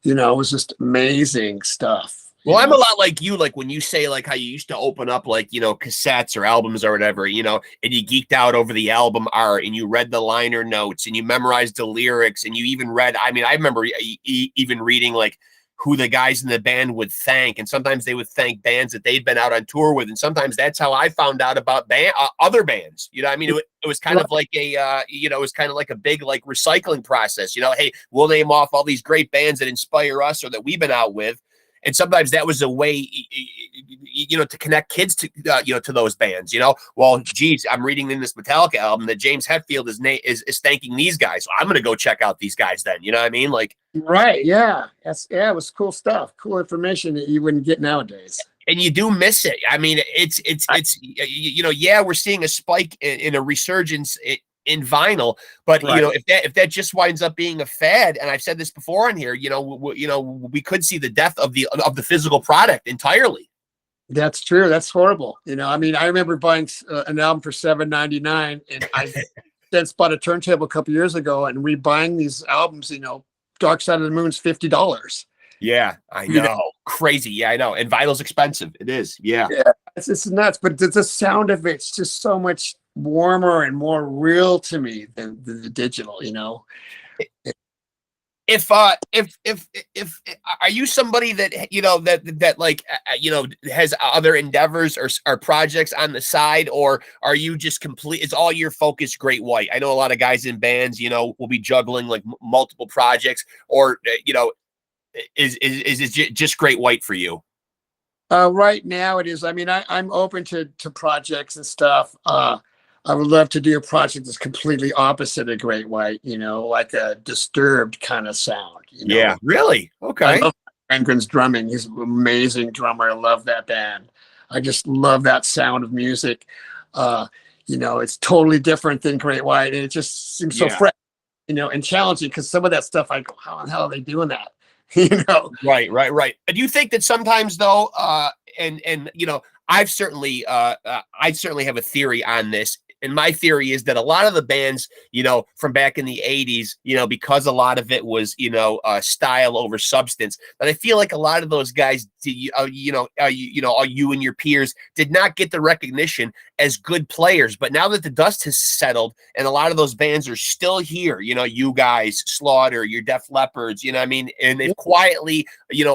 was just amazing stuff. Well, I'm a lot like you, like when you say like how you used to open up like, cassettes or albums or whatever, and you geeked out over the album art, and you read the liner notes, and you memorized the lyrics, and you even read, I remember even reading like who the guys in the band would thank. And sometimes they would thank bands that they'd been out on tour with. And sometimes that's how I found out about other bands. It was kind of like it was kind of like a big like recycling process. Hey, we'll name off all these great bands that inspire us or that we've been out with. And sometimes that was a way, to connect kids to, to those bands. Well, geez, I'm reading in this Metallica album that James Hetfield is thanking these guys. So I'm going to go check out these guys then. You know what I mean? Like, right. Yeah. It was cool stuff, cool information that you wouldn't get nowadays. And you do miss it. I mean, we're seeing a spike in a resurgence in vinyl, but right. If that just winds up being a fad, and I've said this before on here, we could see the death of the physical product entirely. That's true. That's horrible. I remember buying an album for $7.99, and I then bought a turntable a couple years ago and rebuying these albums. Dark Side of the Moon's $50. Yeah, I know. Crazy. Yeah, I know. And vinyl's expensive. It is. Yeah. Yeah, it's nuts. But the sound of it's just so much warmer and more real to me than the digital. If are you somebody that has other endeavors or projects on the side, or are you just complete? Is all your focus Great White? I know a lot of guys in bands, will be juggling like multiple projects, or is it just Great White for you? Right now it is. I mean, I'm open to projects and stuff. I would love to do a project that's completely opposite of Great White, like a Disturbed kind of sound. Yeah, really? Okay. I love Engren's drumming. He's an amazing drummer. I love that band. I just love that sound of music. It's totally different than Great White, and it just seems so fresh, and challenging, because some of that stuff I go, how the hell are they doing that? Right. Do you think that sometimes though, I certainly have a theory on this. And my theory is that a lot of the bands, from back in the 80s, because a lot of it was, style over substance, but I feel like a lot of those guys, you and your peers did not get the recognition as good players. But now that the dust has settled and a lot of those bands are still here, you guys, Slaughter, your Def Leppards, and they've quietly,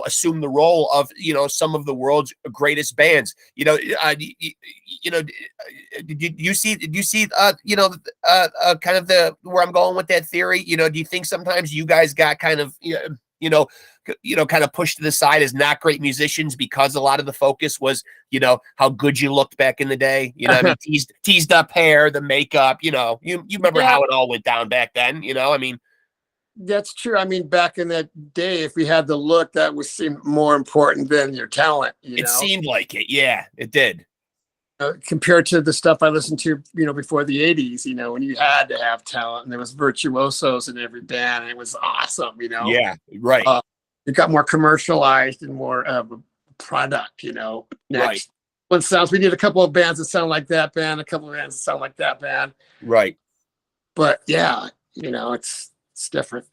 assumed the role of, some of the world's greatest bands. Did you see kind of where I'm going with that theory? Do you think sometimes you guys got kind of kind of pushed to the side as not great musicians because a lot of the focus was how good you looked back in the day? Teased up hair, the makeup. You remember how it all went down back then? That's true. I mean, back in that day, if we had the look, that would seem more important than your talent. It seemed like it. Yeah, it did. Compared to the stuff I listened to, before the 80s, when you had to have talent and there was virtuosos in every band, and it was awesome, Yeah, right. It got more commercialized and more of a product, Next one sounds, we need a couple of bands that sound like that band, a couple of bands that sound like that band. Right. But yeah, it's different.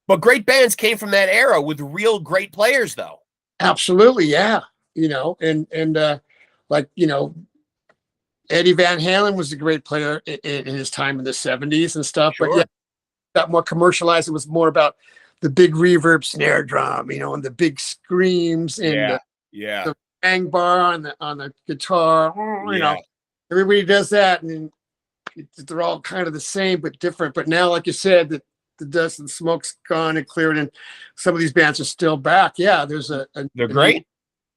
But great bands came from that era with real great players, though. Absolutely, yeah. Eddie Van Halen was a great player in his time in the 70s and stuff. Sure. But yeah, got more commercialized. It was more about the big reverb snare drum, and the big screams and the bang bar on the guitar. Everybody does that, and they're all kind of the same but different. But now, like you said, the dust and smoke's gone and cleared, and some of these bands are still back. Yeah, there's they're great.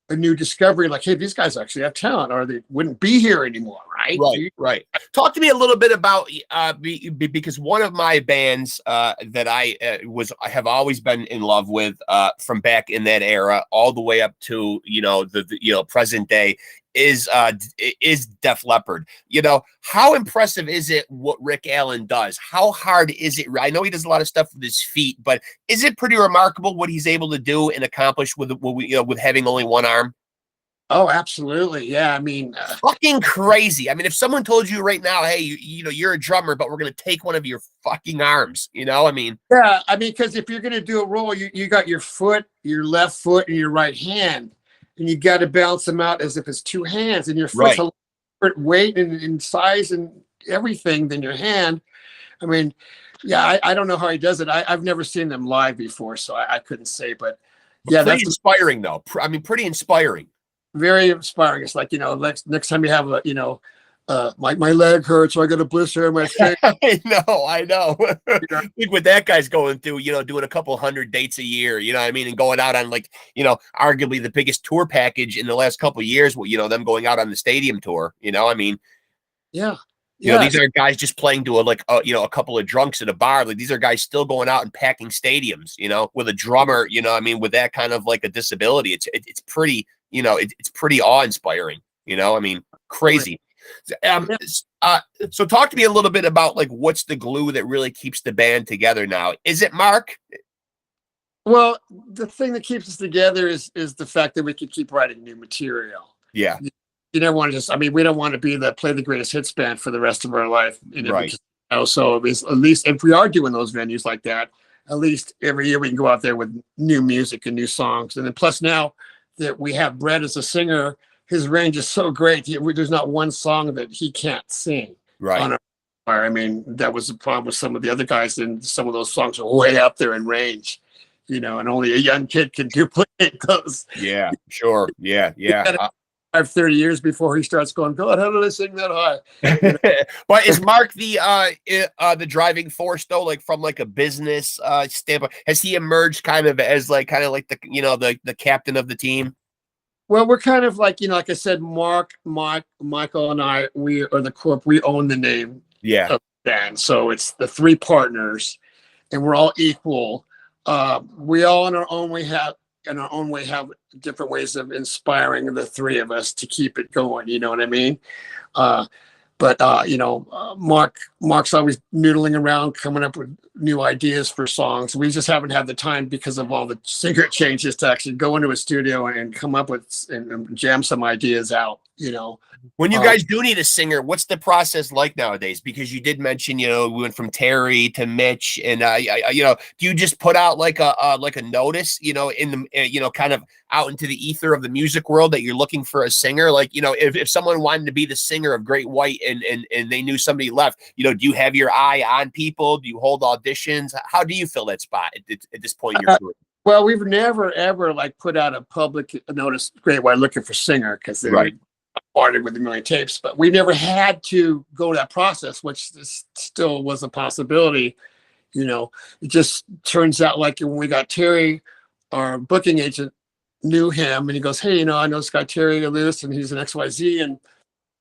A new discovery, like, hey, these guys actually have talent, or they wouldn't be here anymore, right? Right. Talk to me a little bit about because one of my bands that I have always been in love with from back in that era all the way up to the present day is Def Leppard. How impressive is it what Rick Allen does? How hard is it? I know he does a lot of stuff with his feet, but is it pretty remarkable what he's able to do and accomplish with having only one arm? Oh, absolutely. Yeah. I mean, fucking crazy. I mean, if someone told you right now, hey, you're a drummer, but we're going to take one of your fucking arms, Yeah. I mean, because if you're going to do a roll, you got your foot, your left foot, and your right hand. And you got to balance them out as if it's two hands, and your foot's a different weight and size and everything than your hand. I mean, yeah, I don't know how he does it. I've never seen them live before, so I couldn't say. But yeah, that's inspiring, though. I mean, pretty inspiring. Very inspiring. It's like, next time you have my leg hurts, or I got a blister in my face. I know. Think what that guy's going through, doing a couple 100 dates a year, and going out on arguably the biggest tour package in the last couple of years, them going out on the stadium tour, Yeah. These aren't guys just playing to a couple of drunks at a bar. Like, these are guys still going out and packing stadiums, with a drummer, with that kind of like a disability. It's pretty, it's pretty awe-inspiring, crazy. So talk to me a little bit about what's the glue that really keeps the band together now? Is it Mark? Well, the thing that keeps us together is the fact that we can keep writing new material. Yeah. You never want to we don't want to be play the greatest hits band for the rest of our life. Right. So at least if we are doing those venues like that, at least every year we can go out there with new music and new songs. And then plus now that we have Brett as a singer, his range is so great. There's not one song that he can't sing. Right. I mean, that was the problem with some of the other guys, and some of those songs are way up there in range, and only a young kid can duplicate those. Yeah, sure. Yeah. 30 years before he starts going, God, how did I sing that high? But is Mark the driving force though, like from like a business standpoint? Has he emerged kind of as like the the captain of the team? Well, we're kind of like, like I said, Michael and I, we are the corp, we own the name of the band. So it's the three partners and we're all equal. We all in our own way have different ways of inspiring the three of us to keep it going. You know what I mean? Mark's always noodling around, coming up with new ideas for songs. We just haven't had the time because of all the singer changes to actually go into a studio and come up with and jam some ideas out. When you guys do need a singer, what's the process like nowadays? Because you did mention, we went from Terry to Mitch, and do you just put out like a notice, in the kind of out into the ether of the music world that you're looking for a singer? Like, if someone wanted to be the singer of Great White and they knew somebody left, do you have your eye on people? Do you hold auditions? How do you fill that spot at this point in your career? Well, we've never ever put out a public notice, Great White looking for singer, because they're bombarded with a million tapes. But we never had to go that process, which still was a possibility. It just turns out like when we got Terry, our booking agent knew him, and he goes, "Hey, I know this guy Terry Lewis, and he's an XYZ," and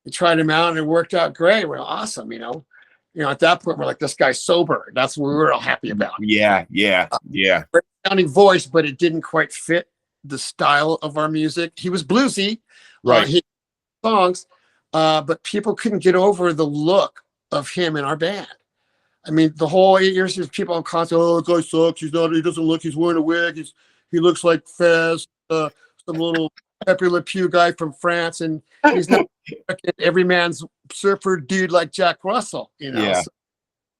we tried him out, and it worked out great. We're awesome, at that point, we're like, this guy's sober. That's what we were all happy about. Yeah. Great sounding voice, but it didn't quite fit the style of our music. He was bluesy, right? He songs, but people couldn't get over the look of him in our band. I mean, the whole 8 years, people on concert, oh, the guy sucks. He doesn't look. He's wearing a wig. He looks like Fez, some little Pepe Le Pew guy from France, and he's not every man's surfer dude like Jack Russell,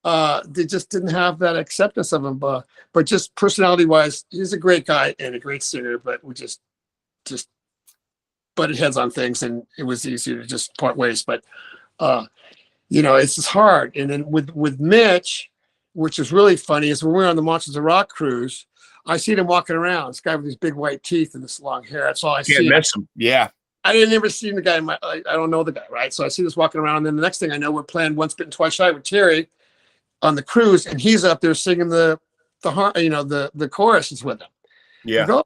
So, they just didn't have that acceptance of him, but just personality wise, he's a great guy and a great singer, but we just butted heads on things, and it was easy to just part ways. But it's just hard. And then with Mitch, which is really funny, is when we were on the Monsters of Rock cruise, I seen him walking around. This guy with these big white teeth and this long hair. That's all I see. Can't miss him. Yeah. I didn't ever see the guy. I don't know the guy, right? So I see this walking around, and then the next thing I know, we're playing Once Bitten, Twice Shy with Terry on the cruise, and he's up there singing the choruses with him. Yeah. Go,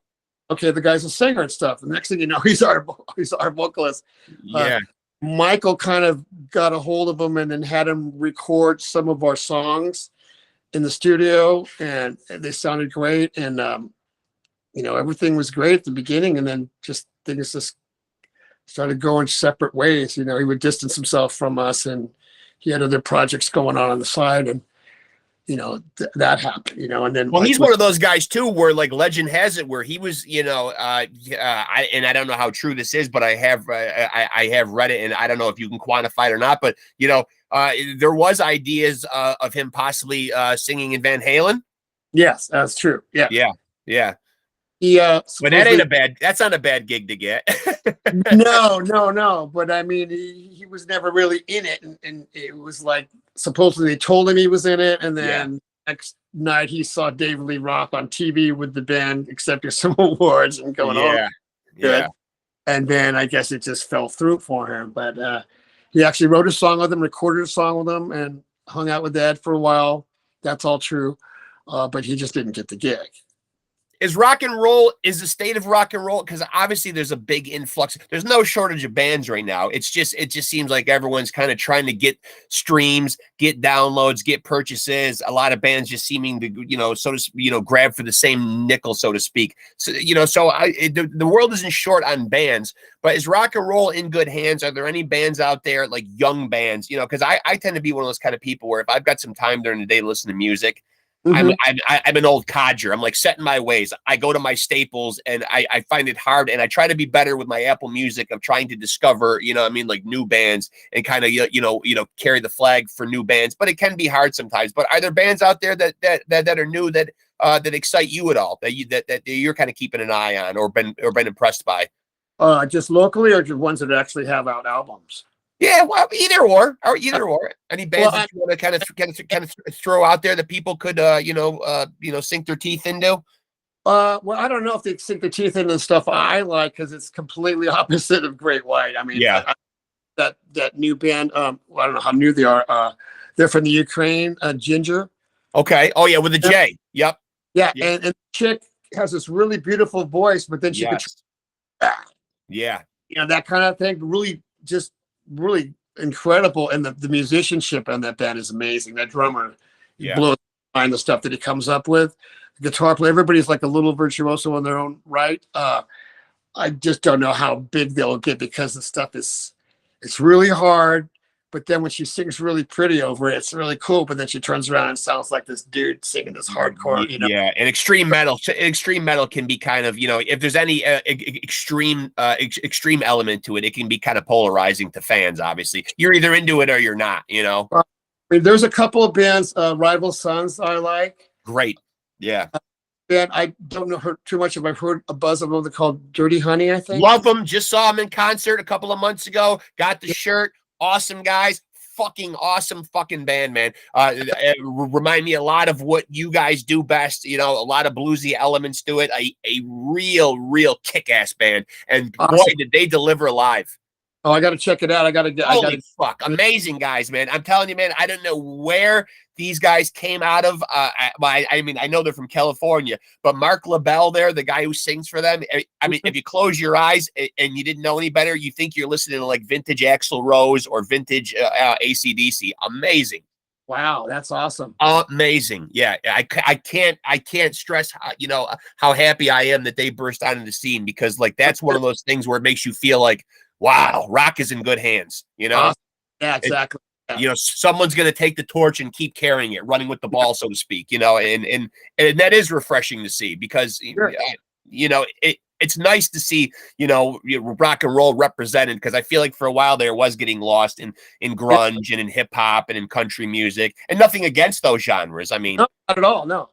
okay, the guy's a singer and stuff. The next thing you know, he's our vocalist. Yeah. Michael kind of got a hold of him and then had him record some of our songs in the studio, and they sounded great. And everything was great at the beginning, and then things just started going separate ways. He would distance himself from us, and he had other projects going on the side, and that happened. And then he's one of those guys too, where like legend has it, where he was, and I don't know how true this is, but I have read it, and I don't know if you can quantify it or not, but there was ideas of him possibly singing in Van Halen. Yes, that's true. Yeah. But that's not a bad gig to get. No. But I mean, he was never really in it, and it was like supposedly they told him he was in it, and then next night he saw David Lee Roth on TV with the band accepting some awards and going, good. And then I guess it just fell through for him. But he actually wrote a song with him, recorded a song with him, and hung out with Ed for a while. That's all true. But he just didn't get the gig. Is the state of rock and roll, because obviously there's a big influx. There's no shortage of bands right now. It just seems like everyone's kind of trying to get streams, get downloads, get purchases. A lot of bands just seeming to, grab for the same nickel, so to speak. So, the world isn't short on bands, but is rock and roll in good hands? Are there any bands out there, like young bands, because I tend to be one of those kind of people where if I've got some time during the day to listen to music, I'm Mhm. I'm an old codger. I'm like set in my ways. I go to my staples and I find it hard, and I try to be better with my Apple Music of trying to discover, you know what I mean, like new bands and kind of carry the flag for new bands. But it can be hard sometimes. But are there bands out there that are new that excite you at all, that you're kind of keeping an eye on or been impressed by? Just locally, or just ones that actually have out albums? Yeah, well, either or. Any Well, bands that you want to kind of throw out there that people could sink their teeth into? well, I don't know if they sink the teeth into the stuff I like, because it's completely opposite of Great White. I mean, Yeah. that new band. Well, I don't know how new they are. They're from the Ukraine, Ginger. Okay. Oh yeah, with a J. Yep. Yeah, Yep. and the chick has this really beautiful voice, but then she could, Yes. Yeah. that kind of thing. Really, just really incredible, and the musicianship on that band is amazing. That drummer Yeah. blows my mind, the stuff that he comes up with. The guitar player, everybody's like a little virtuoso in their own right. I just don't know how big they'll get, because the stuff it's really hard. But then when she sings really pretty over it, it's really cool. But then she turns around and sounds like this dude singing this hardcore, Yeah, and extreme metal can be kind of, if there's any extreme element to it, it can be kind of polarizing to fans. Obviously, you're either into it or you're not. I mean, there's a couple of bands, Rival Sons, I like. Great. Yeah. And I don't know her too much, but I've heard a buzz of them. They're called Dirty Honey, I think. Love them. Just saw them in concert a couple of months ago. Got the shirt. Awesome guys. Fucking awesome fucking band, man. Remind me a lot of what you guys do best. A lot of bluesy elements to it. A real kick-ass band. And boy, Awesome. did they deliver live. Oh, I got to check it out. Holy fuck. Amazing guys, man. I'm telling you, man, I don't know where these guys came out of. I mean, I know they're from California, but Mark LaBelle there, the guy who sings for them, I mean, if you close your eyes and you didn't know any better, you think you're listening to like vintage Axl Rose or vintage AC/DC. Amazing. Wow, that's awesome. Amazing. Yeah, I can't stress how happy I am that they burst onto the scene, because like that's one of those things where it makes you feel like, wow, rock is in good hands, Awesome. Yeah, exactly. Someone's going to take the torch and keep carrying it, running with the ball, so to speak, and that is refreshing to see, because, Sure. It's nice to see, rock and roll represented, because I feel like for a while there was getting lost in grunge and in hip hop and in country music, and nothing against those genres. I mean, No, not at all. No.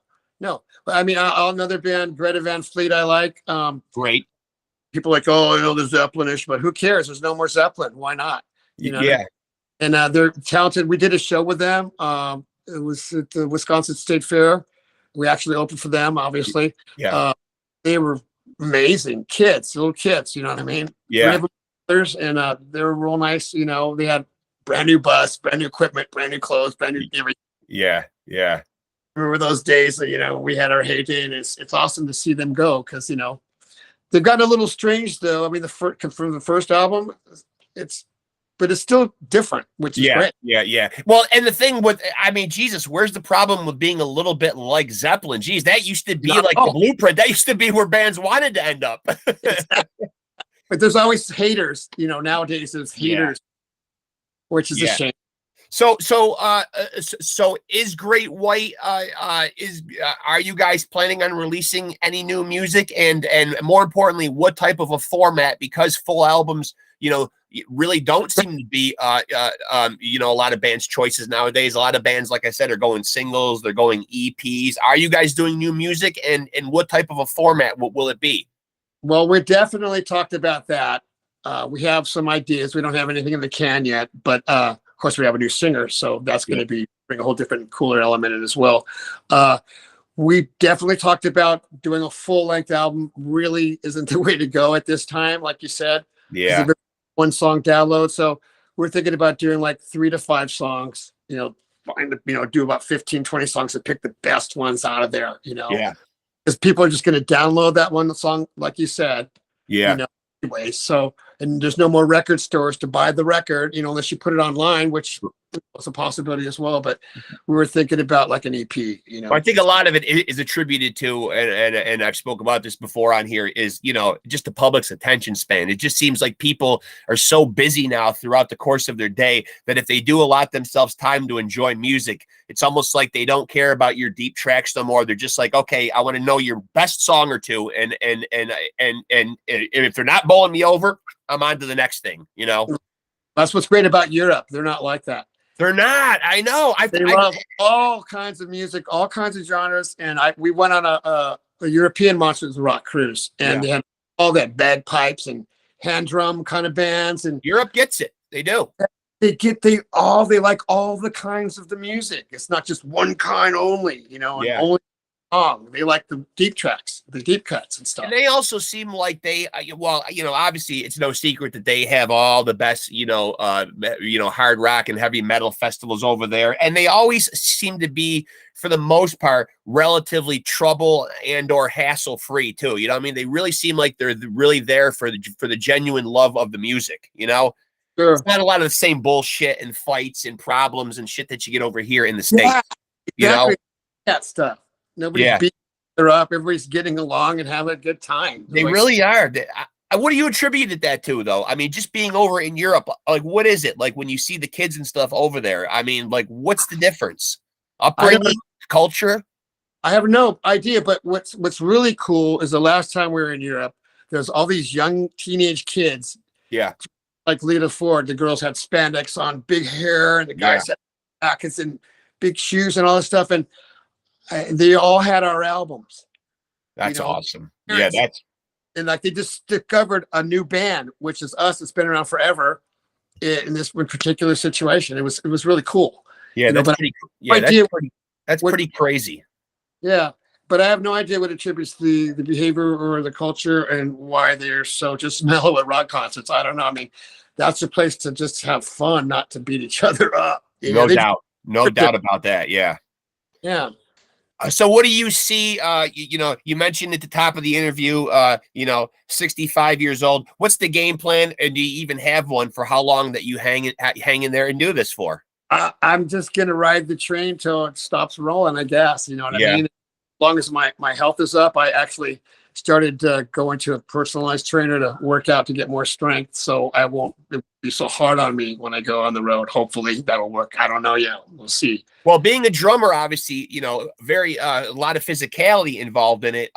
I mean, another band, Greta Van Fleet, I like. Great. People are like, oh, the Zeppelinish, but who cares? There's no more Zeppelin. Why not? Yeah. And they're talented. We did a show with them. It was at the Wisconsin State Fair. We actually opened for them, obviously. Yeah. They were amazing little kids. You know what I mean? Yeah. And they were real nice. They had brand new bus, brand new equipment, brand new clothes, brand new everything. Yeah. Yeah. Remember those days that, we had our heyday, and it's awesome to see them go, because, they've gotten a little strange, though. I mean, from the first album, but it's still different, which is great. Yeah. Well, and the thing with, I mean, Jesus, where's the problem with being a little bit like Zeppelin? Geez, that used to be the blueprint. That used to be where bands wanted to end up. Exactly. But there's always haters, nowadays there's haters, which is a shame. So is Great White, are you guys planning on releasing any new music, and more importantly, what type of a format? Because full albums, really don't seem to be, a lot of bands' choices nowadays. A lot of bands, like I said, are going singles, they're going EPs. Are you guys doing new music, and what type of a format will it be? Well, we definitely talked about that. We have some ideas. We don't have anything in the can yet, but of course we have a new singer, so that's going to bring a whole different, cooler element in as well. We definitely talked about doing a full-length album. Really isn't the way to go at this time, like you said. Yeah. One song download. So we're thinking about doing like 3 to 5 songs, do about 15, 20 songs and pick the best ones out of there, Yeah. Because people are just going to download that one song, like you said. Yeah. Anyway, so, and there's no more record stores to buy the record, unless you put it online, which it's a possibility as well. But we were thinking about like an EP, you know. I think a lot of it is attributed to, and I've spoken about this before on here, is, you know, just the public's attention span. It just seems like people are so busy now throughout the course of their day that if they do allot themselves time to enjoy music, it's almost like they don't care about your deep tracks no more. They're just like, okay, I want to know your best song or two, and if they're not bowling me over, I'm on to the next thing, you know. That's what's great about Europe. They're not like that. They're not. I know. They love all kinds of music, all kinds of genres. And we went on a European Monsters of Rock cruise, and they had all that bagpipes and hand drum kind of bands. And Europe gets it. They do. They like all the kinds of the music. It's not just one kind only, you know, and only song. They like the deep tracks, the deep cuts and stuff. And they also seem like they, well, you know, obviously it's no secret that they have all the best, hard rock and heavy metal festivals over there. And they always seem to be, for the most part, relatively trouble and or hassle free too. You know what I mean? They really seem like they're really there for the genuine love of the music, you know? Sure. It's not a lot of the same bullshit and fights and problems and shit that you get over here in the States. Yeah, exactly. You know? That stuff. Nobody's beating each other up. Everybody's getting along and having a good time. They really are. What do you attribute that to, though? I mean, just being over in Europe, like, what is it? Like, when you see the kids and stuff over there, I mean, like, what's the difference? Upbringing, culture? I have no idea, but what's really cool is the last time we were in Europe, there's all these young teenage kids. Yeah. Like Lita Ford, the girls had spandex on, big hair, and the guys had jackets and big shoes and all this stuff. And they all had our albums. That's awesome. Yeah, and like they just discovered a new band, which is us. It's been around forever in this particular situation. It was really cool. Yeah, that's pretty crazy. Yeah, but I have no idea what attributes the behavior or the culture and why they're so just mellow at rock concerts. I don't know. I mean, that's a place to just have fun, not to beat each other up. No doubt about that. Yeah. Yeah. So what do you see? You mentioned at the top of the interview, 65 years old. What's the game plan? And do you even have one for how long that you hang in there and do this for? I'm just going to ride the train till it stops rolling, I guess. You know what I mean? As long as my health is up, I actually started going to a personalized trainer to work out to get more strength. So it won't be so hard on me when I go on the road. Hopefully that'll work. I don't know yet. We'll see. Well, being a drummer, obviously, very a lot of physicality involved in it.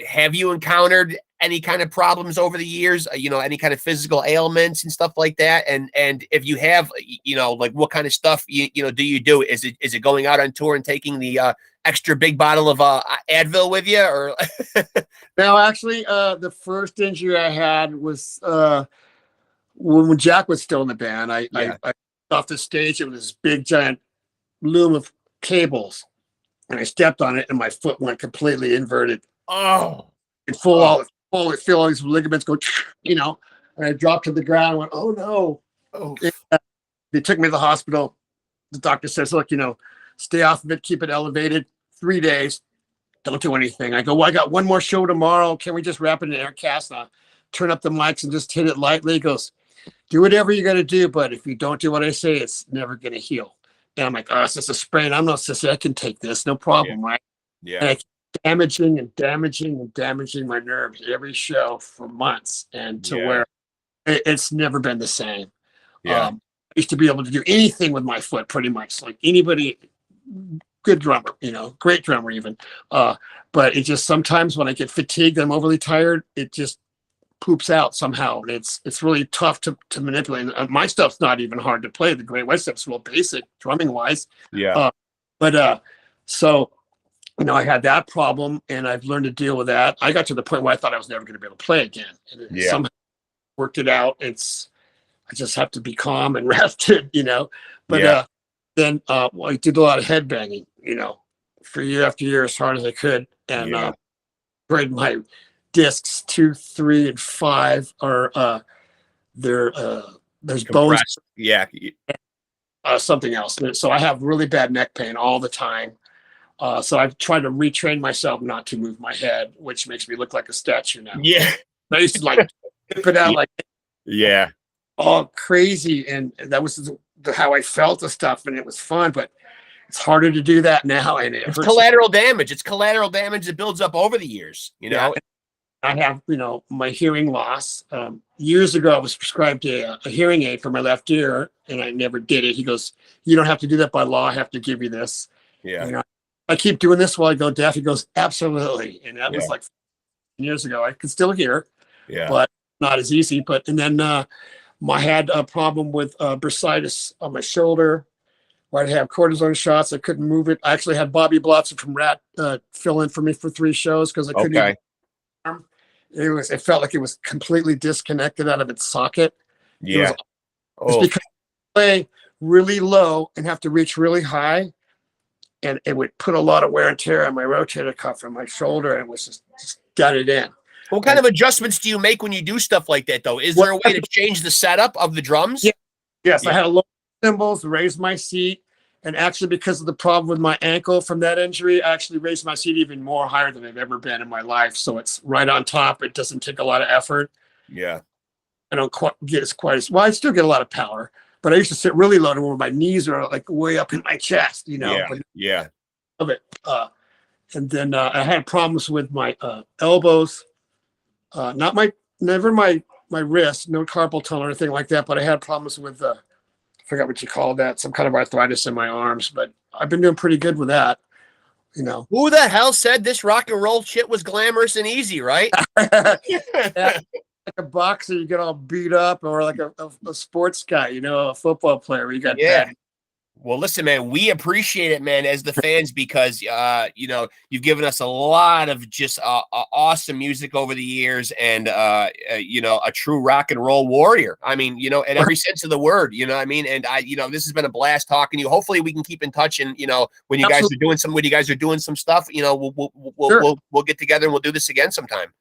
Have you encountered any kind of problems over the years? Any kind of physical ailments and stuff like that? And if you have, like, what kind of stuff do you do? Is it going out on tour and taking the extra big bottle of Advil with you, or? No, actually, the first injury I had was when Jack was still in the band. I off the stage. It was this big giant loom of cables, and I stepped on it, and my foot went completely inverted. Oh, it feel all these ligaments go, and I dropped to the ground. And went, oh no! Oh, they took me to the hospital. The doctor says, look, stay off of it, keep it elevated. 3 days, don't do anything. I go, well, I got one more show tomorrow. Can we just wrap it in an air cast? And I'll turn up the mics and just hit it lightly. He goes, do whatever you got to do, but if you don't do what I say, it's never going to heal. And I'm like, oh, it's just a sprain. I'm not sissy. I can take this, no problem, right? Yeah. And I keep damaging my nerves every show for months, and to where it's never been the same. Yeah. I used to be able to do anything with my foot, pretty much, like anybody. Good drummer, great drummer even. But it just, sometimes when I get fatigued, I'm overly tired, it just poops out somehow. It's really tough to manipulate. My stuff's not even hard to play. The Great White stuff's real basic drumming wise. Yeah. So, I had that problem, and I've learned to deal with that. I got to the point where I thought I was never going to be able to play again. And somehow worked it out. I just have to be calm and rested, But then I did a lot of headbanging, for year after year as hard as I could. And break my discs 2, 3, and 5 are there's compressed. Bones. Yeah. Something else. So I have really bad neck pain all the time. So I've tried to retrain myself not to move my head, which makes me look like a statue now. Yeah. I used to like dip it out like. Yeah. all crazy, and that was how I felt the stuff, and it was fun. But it's harder to do that now, and it It's hurts. collateral damage. It's collateral damage that builds up over the years. You Yeah, know. I have, my hearing loss. Years ago, I was prescribed a hearing aid for my left ear, and I never did it. He goes, "You don't have to do that by law. I have to give you this." Yeah. I keep doing this while I go deaf. He goes, "Absolutely," and that was Yeah. like years ago. I can still hear, Yeah. but not as easy. But and then I had a problem with bursitis on my shoulder, where I'd have cortisone shots. I couldn't move it. I actually had Bobby Blotzer from Rat fill in for me for 3 shows because I couldn't even. Okay. It felt like it was completely disconnected out of its socket. Yeah. It's because I play really low and have to reach really high, and it would put a lot of wear and tear on my rotator cuff and my shoulder, and it was just got it in. What kind of adjustments do you make when you do stuff like that, though? Is there a way to change the setup of the drums? Yeah. Yes, I had to lower cymbals, raise my seat, and actually, because of the problem with my ankle from that injury, I actually raised my seat even more higher than I've ever been in my life. So it's right on top. It doesn't take a lot of effort. Yeah. I don't quite get quite as well. I still get a lot of power, but I used to sit really low to where my knees are like way up in my chest, Yeah. But Yeah. of it. And then I had problems with my elbows, never my wrist, no carpal tunnel or anything like that. But I had problems with I forgot what you call that, some kind of arthritis in my arms. But I've been doing pretty good with that. Who the hell said this rock and roll shit was glamorous and easy, right? Yeah, like a boxer, you get all beat up, or like a sports guy, a football player, you got bad. Well, listen, man, we appreciate it, man, as the fans, because, you've given us a lot of just awesome music over the years, and, a true rock and roll warrior. I mean, in every sense of the word, you know what I mean? And this has been a blast talking to you. Hopefully we can keep in touch, and, when you guys are doing some stuff, we'll get together and we'll do this again sometime.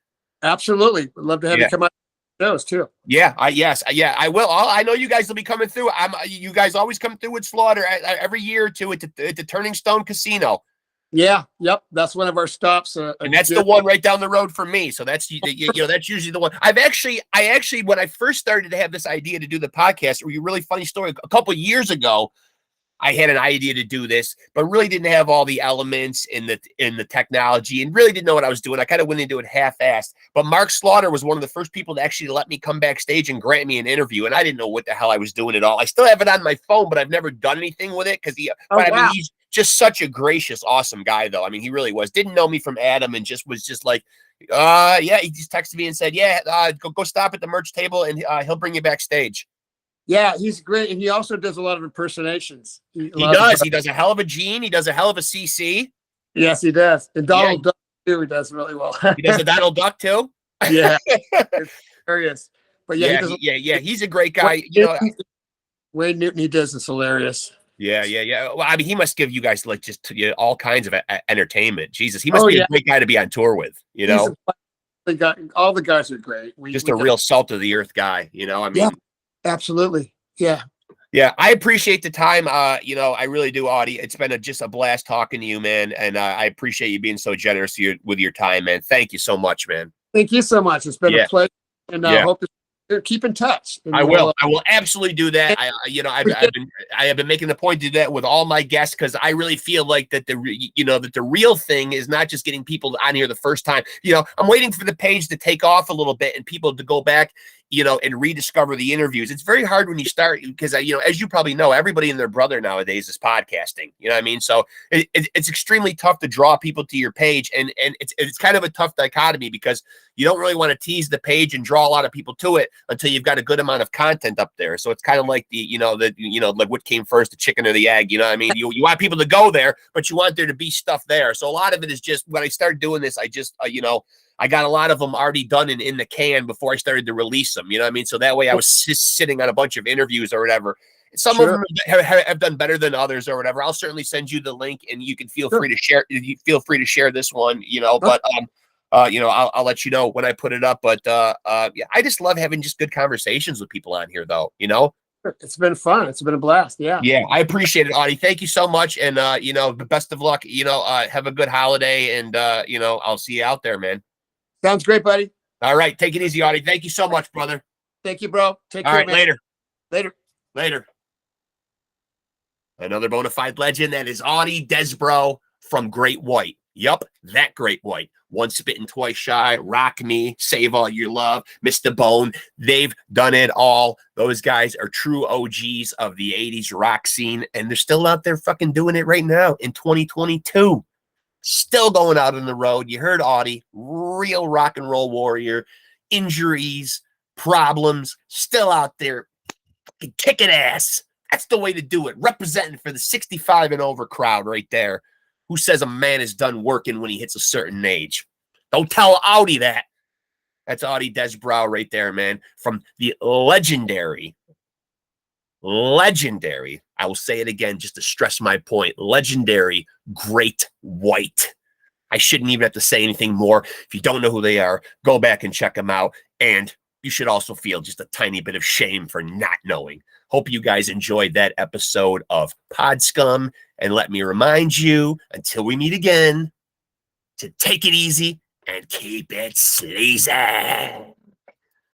Absolutely. Would love to have you come out those too. Yeah, I will. I know you guys will be coming through. You guys always come through with Slaughter every year or two at the Turning Stone Casino. Yeah, yep, that's one of our stops, and that's the one right down the road from me. So that's that's usually the one. I actually when I first started to have this idea to do the podcast, a really funny story. A couple of years ago, I had an idea to do this, but really didn't have all the elements in the technology, and really didn't know what I was doing. I kind of went into it half-assed. But Mark Slaughter was one of the first people to actually let me come backstage and grant me an interview, and I didn't know what the hell I was doing at all. I still have it on my phone, but I've never done anything with it because he's just such a gracious, awesome guy, though. I mean, he really was. Didn't know me from Adam, and was just like, he just texted me and said, go stop at the merch table, and he'll bring you backstage. Yeah, he's great, and he also does a lot of impersonations. He does. He does a hell of a Gene. He does a hell of a CC. Yes, he does. And Donald Duck too. He does really well. He does a Donald Duck too. Yeah, it's hilarious. But he's a great guy. Wayne Newton, he does is hilarious. Yeah. Well, I mean, he must give you guys like just all kinds of entertainment. Jesus, he must be a great guy to be on tour with. All the guys are great. Just a real salt of the earth guy. I mean. Yeah. Absolutely. Yeah. Yeah. I appreciate the time. I really do, Audie. It's been just a blast talking to you, man. And I appreciate you being so generous with your time, man. Thank you so much, man. Thank you so much. It's been a pleasure. And I hope to keep in touch. I will absolutely do that. I have been making the point to do that with all my guests, because I really feel like that the real thing is not just getting people on here the first time. I'm waiting for the page to take off a little bit and people to go back, and rediscover the interviews. It's very hard when you start, because, as you probably know, everybody and their brother nowadays is podcasting. You know what I mean? So it's extremely tough to draw people to your page. And it's kind of a tough dichotomy, because you don't really want to tease the page and draw a lot of people to it until you've got a good amount of content up there. So it's kind of like like what came first, the chicken or the egg, you know what I mean? You want people to go there, but you want there to be stuff there. So a lot of it is just, when I started doing this, I just, I got a lot of them already done in the can before I started to release them. You know what I mean? So that way I was just sitting on a bunch of interviews or whatever. Some of them have done better than others or whatever. I'll certainly send you the link, and you can feel free to share. You feel free to share this one, but I'll let you know when I put it up. But I just love having just good conversations with people on here, though. It's been fun. It's been a blast. Yeah. Yeah, I appreciate it, Audie. Thank you so much, and best of luck. Have a good holiday, and I'll see you out there, man. Sounds great, buddy. All right. Take it easy, Audie. Thank you so much, brother. Thank you, bro. Take All care, right, man. later. Later. Later. Another bona fide legend, that is AUDIE DESBROW from Great White. Yup, that Great White. Once bitten, twice shy, Rock Me, Save All Your Love, Mr. Bone. They've done it all. Those guys are true OGs of the 80s rock scene, and they're still out there fucking doing it right now in 2022. Still going out on the road. You heard AUDIE, real rock and roll warrior. Injuries, problems, still out there kicking ass. That's the way to do it. Representing for the 65 and over crowd right there. Who says a man is done working when he hits a certain age? Don't tell AUDIE that. That's AUDIE DESBROW right there, man. From the legendary, I will say it again just to stress my point, legendary Great White. I shouldn't even have to say anything more. If you don't know who they are, go back and check them out. And you should also feel just a tiny bit of shame for not knowing. Hope you guys enjoyed that episode of Pod Scum. And let me remind you, until we meet again, to take it easy and keep it sleazy.